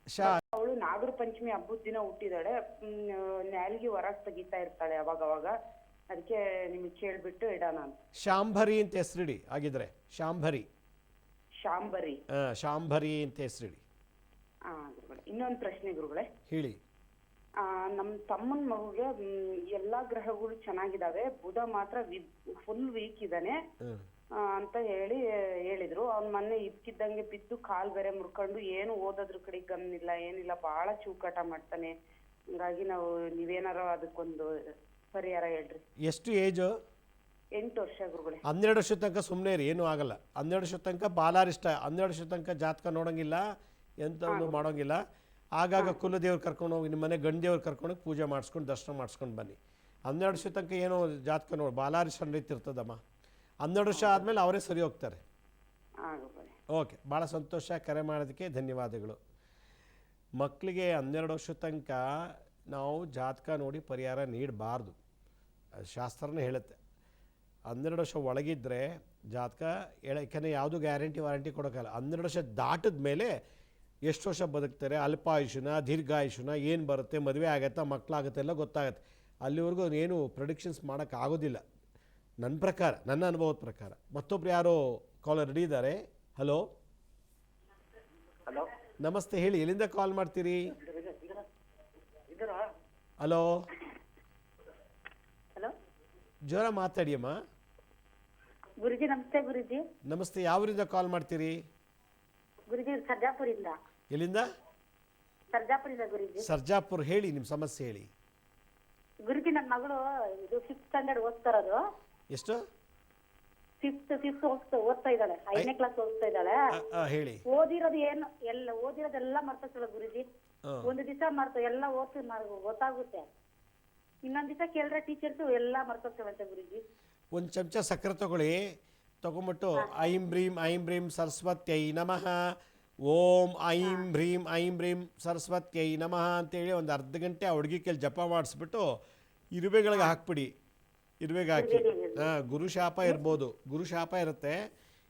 ಶಾ. ಅವಳು ನಾಗರ ಪಂಚಮಿ ಹಬ್ಬದ ದಿನ ಹುಟ್ಟಿದಾಳೆ. ನ್ಯಾಲ್ಗಿ ಹೊರಗೆ ತೆಗಿತಾ ಇರ್ತಾಳೆ ಅವಾಗ ಅವಾಗ. ಅದಕ್ಕೆ ನಿಮಗೆ ಕೇಳ್ಬಿಟ್ಟು ಇಡೋಣ ಅಂತ. ಶಾಂಭರಿ ಅಂತ ಹೆಸರಿಡಿ ಆಗಿದ್ರೆ. ಶಾಂಭರಿ. ಶಾಂಭರಿ. ಶಾಂಭರಿ ಅಂತ ಹೆಸರಿಡಿ. ಗುರುಗಳೇ, ಇನ್ನೊಂದು ಪ್ರಶ್ನೆ ಗುರುಗಳೇ. ಹೇಳಿ. ನಮ್ಮ ತಮ್ಮನ ಮಗುಗೆ ಎಲ್ಲಾ ಗ್ರಹಗಳು ಚೆನ್ನಾಗಿದ್ದಾವೆ, ಬುಧ ಮಾತ್ರ ಫುಲ್ ವೀಕ್ ಇದ್ದಾನೆ ಅಂತ ಹೇಳಿದ್ರು. ಅವ್ನ ಮೊನ್ನೆ ಇದ್ಕಿದ್ದಂಗೆ ಬಿದ್ದು ಕಾಲ್ ಬೇರೆ ಮುರ್ಕೊಂಡು, ಏನು ಓದೋದ್ರ ಕಡೆ ಗಮನ ಇಲ್ಲ, ಏನಿಲ್ಲ, ಬಹಳ ಚೂಕಾಟ ಮಾಡ್ತಾನೆ. ಹಂಗಾಗಿ ನೀವೇನಾರ ಅದಕ್ಕೊಂದು ಪರಿಹಾರ ಹೇಳ್ರಿ. ಎಷ್ಟು ಏಜು? 8 ವರ್ಷ ಗುರುಗಳೇ. 12 ವರ್ಷದ ತನಕ ಸುಮ್ಮನೆ ಇರಿ, ಏನೂ ಆಗಲ್ಲ. 12 ವರ್ಷದ ತನಕ ಬಾಲಾರಿಷ್ಟ. 12 ವರ್ಷದ ತನಕ ಜಾತಕ ನೋಡೋಂಗಿಲ್ಲ, ಎಂಥದ್ದು ಮಾಡೋಂಗಿಲ್ಲ. ಆಗಾಗ ಕುಲದೇವ್ರು ಕರ್ಕೊಂಡು ಹೋಗಿ, ನಿಮ್ಮ ಮನೆ ಗಂಡು ದೇವ್ರು ಕರ್ಕೊಂಡೋಗಿ ಪೂಜೆ ಮಾಡಿಸ್ಕೊಂಡು ದರ್ಶನ ಮಾಡಿಸ್ಕೊಂಡು ಬನ್ನಿ. 12 ವರ್ಷದ ತನಕ ಏನೋ ಜಾತಕ ನೋಡಿ ಬಾಲಾರಿಷ್ಟ ರೀತಿ ಇರ್ತದಮ್ಮ. 12 ವರ್ಷ ಆದಮೇಲೆ ಅವರೇ ಸರಿ ಹೋಗ್ತಾರೆ. ಓಕೆ, ಭಾಳ ಸಂತೋಷ, ಕರೆ ಮಾಡೋದಕ್ಕೆ ಧನ್ಯವಾದಗಳು. ಮಕ್ಕಳಿಗೆ 12 ವರ್ಷದ ತನಕ ನಾವು ಜಾತಕ ನೋಡಿ ಪರಿಹಾರ ನೀಡಬಾರ್ದು, ಶಾಸ್ತ್ರನೇ ಹೇಳುತ್ತೆ. 12 ವರ್ಷ ಒಳಗಿದ್ದರೆ ಜಾತಕ ಯಾಕಂದರೆ ಯಾವುದು ಗ್ಯಾರಂಟಿ ವಾರಂಟಿ ಕೊಡೋಕ್ಕಲ್ಲ. 12 ವರ್ಷ ದಾಟಿದ ಮೇಲೆ ಎಷ್ಟು ವರ್ಷ ಬದುಕ್ತಾರೆ, ಅಲ್ಪಾಯುಷನ ದೀರ್ಘಾಯುಷನ, ಏನು ಬರುತ್ತೆ, ಮದುವೆ ಆಗುತ್ತಾ, ಮಕ್ಕಳಾಗುತ್ತೆ, ಎಲ್ಲ ಗೊತ್ತಾಗುತ್ತೆ. ಅಲ್ಲಿವರೆಗೂ ಏನು ಪ್ರೊಡಿಕ್ಷನ್ಸ್ ಮಾಡೋಕ್ಕಾಗೋದಿಲ್ಲ ನನ್ನ ಪ್ರಕಾರ, ನನ್ನ ಅನುಭವದ ಪ್ರಕಾರ. ಮತ್ತೊಬ್ರು ಯಾರೋ ಕಾಲರ್ ರೆಡಿ ಇದ್ದಾರೆ. ಹಲೋ ಹಲೋ, ನಮಸ್ತೆ, ಹೇಳಿ, ಎಲ್ಲಿಂದ ಕಾಲ್ ಮಾಡ್ತೀರಿ? ಹಲೋ, ಹಲೋ, ಜೋರ ಮಾತಾಡಿಯಮ್ಮ. ಗುರುಜಿ ನಮಸ್ತೆ. ಗುರುಜಿ ನಮಸ್ತೆ. ಯಾವೂರಿಂದ ಕಾಲ್ ಮಾಡ್ತೀರಿ? ಗುರುಜಿ ಸರ್ಜಾಪುರಿಂದ. ಎಲ್ಲಿಂದ? ಸರ್ಜಾಪುರಿಂದ ಗುರುಜಿ. ಸರ್ಜಾಪುರ. ಹೇಳಿ ನಿಮ್ಮ ಸಮಸ್ಯೆ ಹೇಳಿ. ಗುರುಜಿ ನನ್ನ ಮಗಳು ಇದು 5th ಸ್ಟ್ಯಾಂಡರ್ಡ್ ಓದ್ತಾರದು. ಎಷ್ಟು? 5th ಓದ್ತಾ ಇದ್ದಾಳೆ. 5ನೇ ಕ್ಲಾಸ್ ಓದ್ತಾ ಇದ್ದಾಳೆ. ಹೇಳಿ. ಓದಿರೋದೆಲ್ಲ ಮರ್ತೋಗ್ತಾಳೆ ಗುರುಜಿ. ಒಂದು ದಿವಸ ಎಲ್ಲ ಗೊತ್ತಾಗುತ್ತೆ, ಇನ್ನೊಂದ್ ದಿವಸ ಕೇಳಿದ್ರೆ ಟೀಚರ್ಸ್ ಎಲ್ಲ ಮರ್ತೋಗ್ತಾವಂತೆ ಗುರುಜಿ. ಒಂದು ಚಮಚ ಸಕ್ಕರೆ ತಗೊಂಬಿಟ್ಟು ಐಂ ಭ್ರೀಂ ಸರಸ್ವತ್ಯೈ ನಮಃ, ಓಂ ಐಂ ಭ್ರೀಂ ಸರಸ್ವತ್ಯೈ ನಮಃ ಅಂತೇಳಿ ಒಂದು ಅರ್ಧ ಗಂಟೆ ಆ ಹುಡುಗಿ ಕೈಲಿ ಜಪ ಮಾಡಿಸ್ಬಿಟ್ಟು ಇರುವೆಗಳಿಗೆ ಹಾಕ್ಬಿಡಿ. ಇರುವೆಗೆ ಹಾಕಿ. ಗುರುಶಾಪ ಇರ್ಬೋದು, ಗುರುಶಾಪ ಇರುತ್ತೆ,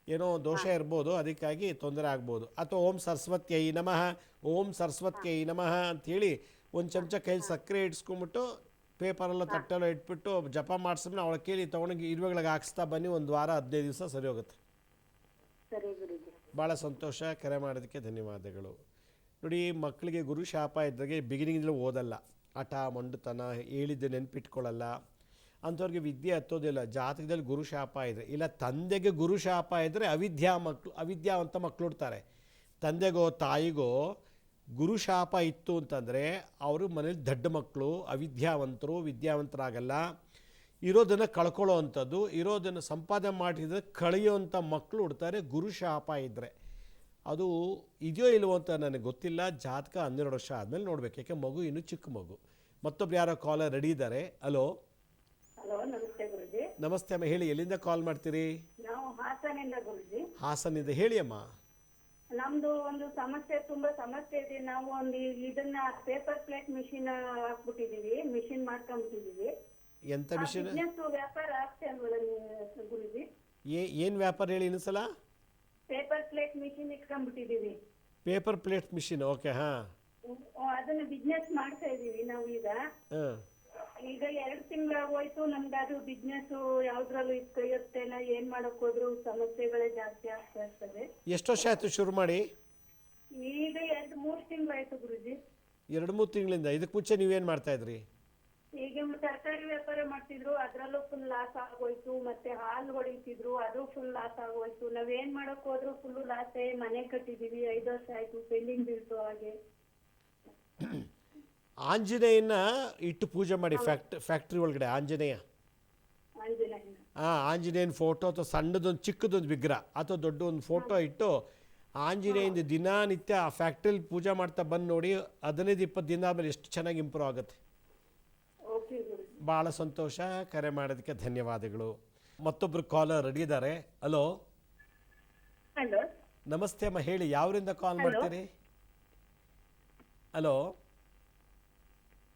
ಏನೋ ದೋಷ ಇರ್ಬೋದು, ಅದಕ್ಕಾಗಿ ತೊಂದರೆ ಆಗ್ಬೋದು. ಅಥವಾ ಓಂ ಸರಸ್ವತ್ಯೈ ನಮಃ ಅಂಥೇಳಿ ಒಂದು ಚಮಚ ಕೈಲಿ ಸಕ್ಕರೆ ಇಡ್ಸ್ಕೊಂಬಿಟ್ಟು ಪೇಪರೆಲ್ಲ ತಟ್ಟೆಲ್ಲ ಇಟ್ಬಿಟ್ಟು ಜಪ ಮಾಡಿಸಿದ್ರೆ ಅವಳ ಕೇಳಿ ತೊಗೊಂಡೋಗಿ ಇರುವೆಗಳಿಗೆ ಹಾಕ್ಸ್ತಾ ಬನ್ನಿ. 1 ವಾರ 15 ದಿವಸ ಸರಿ ಹೋಗುತ್ತೆ. ಭಾಳ ಸಂತೋಷ, ಕರೆ ಮಾಡೋದಕ್ಕೆ ಧನ್ಯವಾದಗಳು. ನೋಡಿ, ಮಕ್ಕಳಿಗೆ ಗುರು ಶಾಪ ಇದ್ದಾಗೆ ಬಿಗಿನಿಂಗ್ಲೂ ಓದಲ್ಲ, ಹಠ ಮೊಂಡುತನ, ಹೇಳಿದ್ದೆ ನೆನ್ಪಿಟ್ಕೊಳ್ಳಲ್ಲ, ಅಂಥವ್ರಿಗೆ ವಿದ್ಯೆ ಹತ್ತೋದಿಲ್ಲ. ಜಾತಕದಲ್ಲಿ ಗುರು ಶಾಪ ಇದೆ, ಇಲ್ಲ ತಂದೆಗೆ ಗುರು ಶಾಪ ಇದ್ದರೆ ಅವಿದ್ಯಾವಂತ ಮಕ್ಕಳು ಹುಡ್ತಾರೆ. ತಂದೆಗೋ ತಾಯಿಗೋ ಗುರು ಶಾಪ ಇತ್ತು ಅಂತಂದರೆ ಅವರು ಮನೇಲಿ ದಡ್ಡ ಮಕ್ಕಳು, ಅವಿದ್ಯಾವಂತರು, ವಿದ್ಯಾವಂತರಾಗಲ್ಲ, ಇರೋದನ್ನು ಕಳ್ಕೊಳ್ಳೋ ಅಂಥದ್ದು, ಇರೋದನ್ನು ಸಂಪಾದನೆ ಮಾಡಿದರೆ ಕಳೆಯುವಂಥ ಮಕ್ಕಳು ಹುಡ್ತಾರೆ ಗುರು ಶಾಪ ಇದ್ದರೆ. ಅದು ಇದೆಯೋ ಇಲ್ವೋ ಅಂತ ನನಗೆ ಗೊತ್ತಿಲ್ಲ. ಜಾತಕ 12 ವರ್ಷ ಆದಮೇಲೆ ನೋಡ್ಬೇಕು, ಯಾಕೆ ಮಗು ಇನ್ನೂ ಚಿಕ್ಕ ಮಗು. ಮತ್ತೊಬ್ರು ಯಾರೋ ಕಾಲರ್ ರೆಡಿ ಇದ್ದಾರೆ. ಹಲೋ ಹಲೋ, ನಮಸ್ತೆ ಗುರುಜಿ. ನಮಸ್ತೆ ಅಮ್ಮ, ಹೇಳಿ ಎಲ್ಲಿಂದ ಕಾಲ್ ಮಾಡ್ತೀರಿ? ನಾವು ಹಾಸನಿಂದ ಗುರುಜಿ. ಹಾಸನಿಂದ, ಹೇಳಿ ಅಮ್ಮ. ನಮ್ದು ಒಂದು ಸಮಸ್ಯೆ, ತುಂಬಾ ಸಮಸ್ಯೆ ಇದೆ. ನಾವು ಒಂದು ಇದನ್ನ ಪೇಪರ್ ಪ್ಲೇಟ್ ಮಿಷಿನ್ ಹಾಕ್ಬಿಟ್ಟಿದೀವಿ, ಮಿಷಿನ್ ಮಾಡ್ಕೊಂಡ್ಬಿಟ್ಟಿದೀವಿ. ಎಂಥ ಮಿಷಿನ್? ಬಿಸ್ನೆಸ್ ವ್ಯಾಪಾರ ಆಗ್ತೇ ಗುರುಜಿ. ಏನು ವ್ಯಾಪಾರ ಹೇಳಿ ಇನ್ನೊಂದ್ಸಲ? ಪೇಪರ್ ಪ್ಲೇಟ್ ಮಿಷಿನ್ ಇಟ್ಕೊಂಡ್ಬಿಟ್ಟಿದೀವಿ. Paper plate machine, okay. ಹಾಂ, ಅದನ್ನ ಬಿಸ್ನೆಸ್ ಮಾಡ್ತಾ ಇದೀವಿ ನಾವು ಈಗ. ಹಾಂ. ಈಗ 2 ತಿಂಗಳಾಗೋಯ್ತು. ನಮ್ಗೆ ಅದು ಬಿಸ್ನೆಸ್ ಯಾವ್ದ್ರಲ್ಲೂ ಕೈಯೊತ್ತಿಲ್ಲ. ಏನ್ ಮಾಡಕ್ ಹೋದ್ರು ಸಮಸ್ಯೆಗಳೇ ಜಾಸ್ತಿ ಆಗ್ತಾ ಇರ್ತದೆ. ಎಷ್ಟು ವರ್ಷ ಆಯಿತು ಶುರು ಮಾಡಿ? ಈಗ 2-3 ತಿಂಗಳಾಯ್ತು ಗುರುಜಿ. 2-3 ತಿಂಗಳಿಂದ. ಇದಕ್ಕೆ ಮುಂಚೆ ನೀವೇನು ಮಾಡ್ತಾಯಿದ್ರಿ? ಈಗ ತರಕಾರಿ ವ್ಯಾಪಾರ ಮಾಡ್ತಿದ್ರು, ಅದ್ರಲ್ಲೂ ಫುಲ್ ಲಾಸ್ ಆಗೋಯ್ತು. ಮತ್ತೆ ಹಾಲು ಹೊಡಿತಿದ್ರು, ಅದು ಫುಲ್ ಲಾಸ್ ಆಗೋಯ್ತು. ನಾವೇನ್ ಮಾಡಕ್ ಹೋದ್ರು ಫುಲ್ ಲಾಸೇ. ಮನೆ ಕಟ್ಟಿದೀವಿ, 5 ವರ್ಷ ಆಯ್ತು, ಪೆಂಡಿಂಗ್ ಬೀಳ್ತು. ಹಾಗೆ ಆಂಜನೇಯನ ಇಟ್ಟು ಪೂಜೆ ಮಾಡಿ, ಫ್ಯಾಕ್ಟ್ರಿ ಒಳಗಡೆ ಆಂಜನೇಯ. ಆಂಜನೇಯನ ಆಂಜನೇಯನ ಫೋಟೋ ಅಥವಾ ಸಣ್ಣದೊಂದು ಚಿಕ್ಕದೊಂದು ವಿಗ್ರಹ ಅಥವಾ ದೊಡ್ಡ ಒಂದು ಫೋಟೋ ಇಟ್ಟು ಆಂಜನೇಯನ ದಿನನಿತ್ಯ ಆ ಫ್ಯಾಕ್ಟ್ರಿಲಿ ಪೂಜೆ ಮಾಡ್ತಾ ಬಂದು ನೋಡಿ. 15-20 ದಿನ ಆದಮೇಲೆ ಎಷ್ಟು ಚೆನ್ನಾಗಿ ಇಂಪ್ರೂವ್ ಆಗುತ್ತೆ. ಓಕೆ ಗುರುಜಿ. ಭಾಳ ಸಂತೋಷ, ಕರೆ ಮಾಡೋದಕ್ಕೆ ಧನ್ಯವಾದಗಳು. ಮತ್ತೊಬ್ಬರು ಕಾಲರ್ ರೆಡಿ ಇದ್ದಾರೆ. ಹಲೋ ಹಲೋ, ನಮಸ್ತೆ ಅಮ್ಮ, ಹೇಳಿ ಯಾವರಿಂದ ಕಾಲ್ ಮಾಡ್ತೀರಿ? ಹಲೋ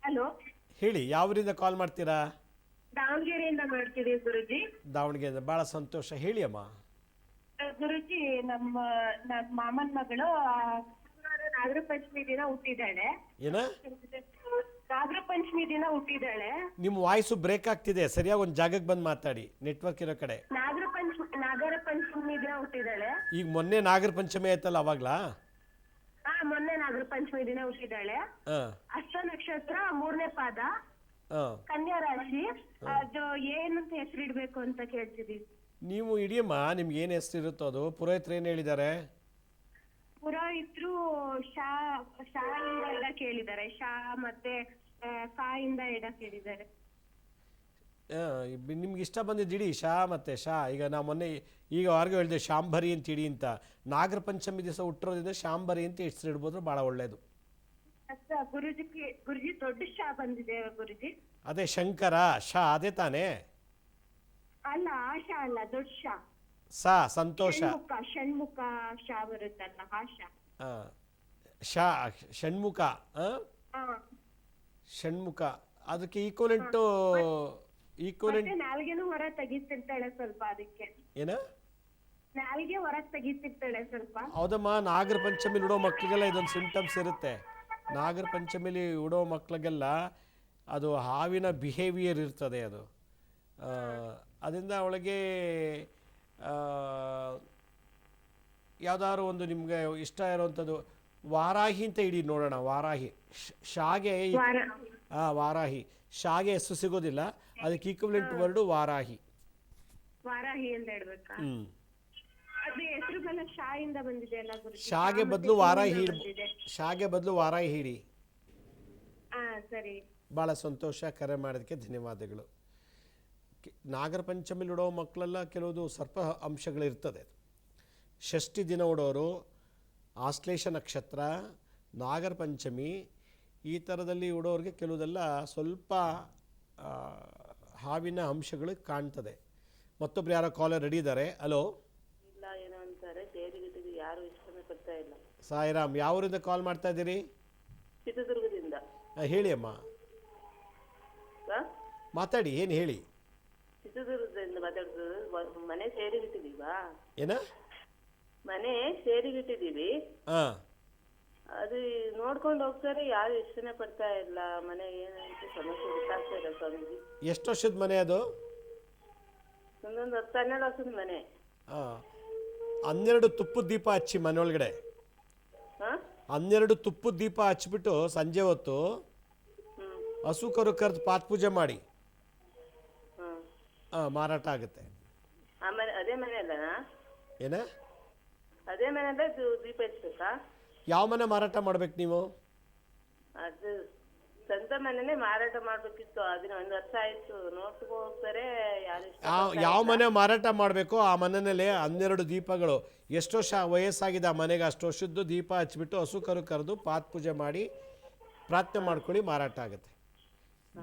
ಹಲೋ, ಹೇಳಿ ಯಾವರಿಂದ ಕಾಲ್ ಮಾಡ್ತೀರಾ? ದಾವಣಗೆರೆಯಿಂದ ಮಾಡ್ತಿದೀವಿ ಗುರುಜಿ. ದಾವಣಗೆರೆ, ಭಾಳ ಸಂತೋಷ, ಹೇಳಿ ಅಮ್ಮ. ಗುರುಜಿ, ನಮ್ಮ ಮಾಮನ ಮಗಳು ನಾಗರ ಪಂಚಮಿ ದಿನ ಹುಟ್ಟಿದ್ದಾಳೆ. ಏನ? ನಾಗರ ಪಂಚಮಿ ದಿನ ಹುಟ್ಟಿದ್ದಾಳೆ. ನಿಮ್ಮ ವಾಯ್ಸು ಬ್ರೇಕ್ ಆಗ್ತಿದೆ, ಸರಿಯಾಗಿ ಒಂದು ಜಾಗಕ್ಕೆ ಬಂದು ಮಾತಾಡಿ, ನೆಟ್ವರ್ಕ್ ಇರೋ ಕಡೆ. ನಾಗರ ಪಂಚಮಿ ದಿನ ಹುಟ್ಟಿದ್ದಾಳೆ. ಈಗ ಮೊನ್ನೆ ನಾಗರ ಪಂಚಮಿ ಆಯ್ತಲ್ಲ, ಅವಾಗ್ಲಾ? ಮೊನ್ನೆ ನಾಗರ ಪಂಚಮಿ ದಿನ ಹುಟ್ಟಿದ್ದಾಳೆ. ಹಾಂ. ಅಷ್ಟ ನಕ್ಷತ್ರ, 3ನೇ ಪಾದ, ಹಾಂ. ಕನ್ಯಾ ರಾಶಿ. ಅದು ಏನಂತ ಹೆಸರಿಡ್ಬೇಕು ಅಂತ ಕೇಳ್ತಿದೀವಿ. ನೀವು ಇಡಿಯಮ್ಮ, ನಿಮ್ಗೆ ಏನು ಹೆಸರು ಇರುತ್ತೋ ಅದು. ಪುರೋಹಿತರು ಏನು ಹೇಳಿದ್ದಾರೆ? ಪುರೋಹಿತರು ಶಾ ಇಂದ ಇಡಕ್ ಹೇಳಿದ್ದಾರೆ. ಶಾ ಮತ್ತೆ ಕಾ ಇಂದ ಇಡಕ್ ಹೇಳಿದ್ದಾರೆ. ನಿಮ್ಗೆ ಇಷ್ಟ ಬಂದಿದ್ದು ಇಡಿ ಶಾ ಮತ್ತು ಶಾ. ಈಗ ನಾವು ಮೊನ್ನೆ ಈಗ ಹೊರಗೆ ಹೇಳಿದೆ ಶಾಂಭರಿ ಅಂತ ಇಡಿ ಅಂತ. ನಾಗರ ಪಂಚಮಿ ದಿವಸ ಹುಟ್ಟಿರೋದ್ರಿಂದ ಶಾಂಭರಿ ಅಂತ ಹೆಸರು ಇಡ್ಬೋದು, ಭಾಳ ಒಳ್ಳೆಯದು. ಗುರುಜಿ ದೊಡ್ಡ ಶಾ ಬಂದಿದೆ ಗುರುಜಿ. ಅದೇ ಶಂಕರ ಶಾ, ಅದೇ ತಾನೇ? ಅಲ್ಲ, ಆ ಶಾ ಅಲ್ಲ, ದೊಡ್ಡ ಶಾ. ಸಾ ಸಂತೋಷ. ಷಣ್ಮುಖ ಶಾ ಬರುತ್ತಲ್ಲ, ಆ ಶಾ. ಶಾ ಷಣ್ಮುಖ. ಷಣ್ಮುಖ ಅದಕ್ಕೆ ಈಕ್ವಲೆಂಟು. ನಾಲ್ಗೆನೂ ಹೊರ ತೆಗಿತಿರ್ತಾಳೆ ಸ್ವಲ್ಪ, ಅದಕ್ಕೆ. ಏನ? ನಾಲ್ಗೆ ಹೊರ ತೆಗಿತಿರ್ತಾಳೆ ಸ್ವಲ್ಪ. ಹೌದಮ್ಮ, ನಾಗರ ಪಂಚಮಿಲಿ ಉಡೋ ಮಕ್ಳಿಗೆಲ್ಲ ಇದೊಂದು ಸಿಂಟಮ್ಸ್ ಇರುತ್ತೆ. ನಾಗರ ಪಂಚಮಿಲಿ ಉಡೋ ಮಕ್ಳಿಗೆಲ್ಲ ಅದು ಹಾವಿನ ಬಿಹೇವಿಯರ್ ಇರ್ತದೆ. ಅದು ಅದರಿಂದ ಅವಳಿಗೆ ಯಾವುದಾದ್ರು ಒಂದು ನಿಮಗೆ ಇಷ್ಟ ಇರೋವಂಥದ್ದು ವಾರಾಹಿ ಅಂತ ಇಡಿ ನೋಡೋಣ. ವಾರಾಹಿ ಶಾಗೆ. ವಾರಾಹಿ ಶಾಗೆ ಹೆಸರು ಸಿಗೋದಿಲ್ಲ, ಅದಕ್ಕೆ ಈಕ್ವಲೆಂಟ್ ವರ್ಡು ವಾರಾಹಿ. ವಾರಾಹಿ ಅಂತ ಹೇಳ್ಬೇಕಾ? ಅದು ಹೆಸರು ಬಲ್ಲ ಶಾ ಇಂದ ಬಂದಿದೆ ಅಲ್ಲ ಗುರುಜಿ. ಶಾಗೆ ಬದಲು ವಾರಾಹಿ ಶಾಗೆ ಬದಲು ವಾರಾಹಿ ಹಿಡಿ. ಸರಿ, ಭಾಳ ಸಂತೋಷ, ಕರೆ ಮಾಡೋದಕ್ಕೆ ಧನ್ಯವಾದಗಳು. ನಾಗರ ಪಂಚಮಿಲಿ ಉಡೋ ಮಕ್ಕಳೆಲ್ಲ ಕೆಲವುದು ಸರ್ಪ ಅಂಶಗಳಿರ್ತದೆ. ಷಷ್ಠಿ ದಿನ ಉಡೋರು, ಆಶ್ಲೇಷ ನಕ್ಷತ್ರ, ನಾಗರ ಪಂಚಮಿ ಈ ಥರದಲ್ಲಿ ಉಡೋರಿಗೆ ಕೆಲವುದೆಲ್ಲ ಸ್ವಲ್ಪ ಹಾವಿನ ಅಂಶಗಳು ಕಾಣ್ತದೆ. ಮತ್ತೊಬ್ರು ಯಾರೋ ಕಾಲರ್ ರೆಡಿ ಇದ್ದಾರೆ. ಹಲೋ. ಇಲ್ಲ ಏನೋ ಅಂತಾರೆ, ಸೇರಿಗಿಟ್ಟಿದ್ದು ಯಾರು ಇಷ್ಟನೇ ಬರ್ತಾ ಇಲ್ಲ. ಸಾಯಿರಾಮ್, ಯಾವೂರಿಂದ ಕಾಲ್ ಮಾಡ್ತಾ ಇದ್ದೀರಿ? ಚಿತ್ರದುರ್ಗದಿಂದ. ಹೇಳಿ ಅಮ್ಮ, ಮಾತಾಡಿ, ಏನು ಹೇಳಿ? ಚಿತ್ರದುರ್ಗದಿಂದ ಮಾತಾಡ್ತಿರೋದು. ಮನೆ ಸೇರಿಗಿಟ್ಟಿದೀವಾ? ಏನ? ಮನೆ ಸೇರಿಗಿಟ್ಟಿದೀವಿ. ಅದು ನೋಡ್ಕೊಂಡು ಹೋಗ್ತಾರೆ, ಯಾರು ಇಷ್ಟನೇ ಪಡ್ತಾ ಇಲ್ಲ. ಮನೆ ಏನಂತ ಸಮಸ್ಯೆ ಗೊತ್ತಾಗ್ತಾ ಇಲ್ಲ ಸ್ವಾಮೀಜಿ. ಎಷ್ಟು ವರ್ಷದ ಮನೆ ಅದು? ಒಂದೊಂದು 10-12 ವರ್ಷದ ಮನೆ. 12 ತುಪ್ಪದ ದೀಪ ಹಚ್ಚಿ ಮನೆಯೊಳಗಡೆ. 12 ತುಪ್ಪದ ದೀಪ ಹಚ್ಬಿಟ್ಟು ಸಂಜೆ ಹೊತ್ತು ಹಸು ಕರು ಕರೆದು ಪಾತ್ ಪೂಜೆ ಮಾಡಿ ಮಾರಾಟ ಆಗುತ್ತೆ. ಅದೇ ಮನೆ ಅಲ್ಲ? ಏನ? ಅದೇ ಮನೆ ಅಲ್ಲ, ದೀಪ ಹಚ್ಬೇಕಾ? ಯಾವ ಮನೆ ಮಾರಾಟ ಮಾಡ್ಬೇಕು ನೀವು? ಅದು ಸ್ವಂತ ಮನೆನೇ ಮಾರಾಟ ಮಾಡ್ಬೇಕಿತ್ತು. ಅದನ್ನ 1 ವರ್ಷ ಆಯ್ತು. ನೋಡ್ಕೊ ಹೋಗ್ತಾರೆ, ಯಾರು ಯಾವ ಮನೆ ಮಾರಾಟ ಮಾಡಬೇಕು ಆ ಮನೆಯಲ್ಲಿ 12 ದೀಪಗಳು, ಎಷ್ಟು ವರ್ಷ ವಯಸ್ಸಾಗಿದೆ ಆ ಮನೆಗೆ ಅಷ್ಟು ವರ್ಷದ್ದು ದೀಪ ಹಚ್ಬಿಟ್ಟು ಹಸು ಕರು ಕರೆದು ಪಾತ್ ಪೂಜೆ ಮಾಡಿ ಪ್ರಾರ್ಥನೆ ಮಾಡ್ಕೊಳ್ಳಿ, ಮಾರಾಟ ಆಗುತ್ತೆ.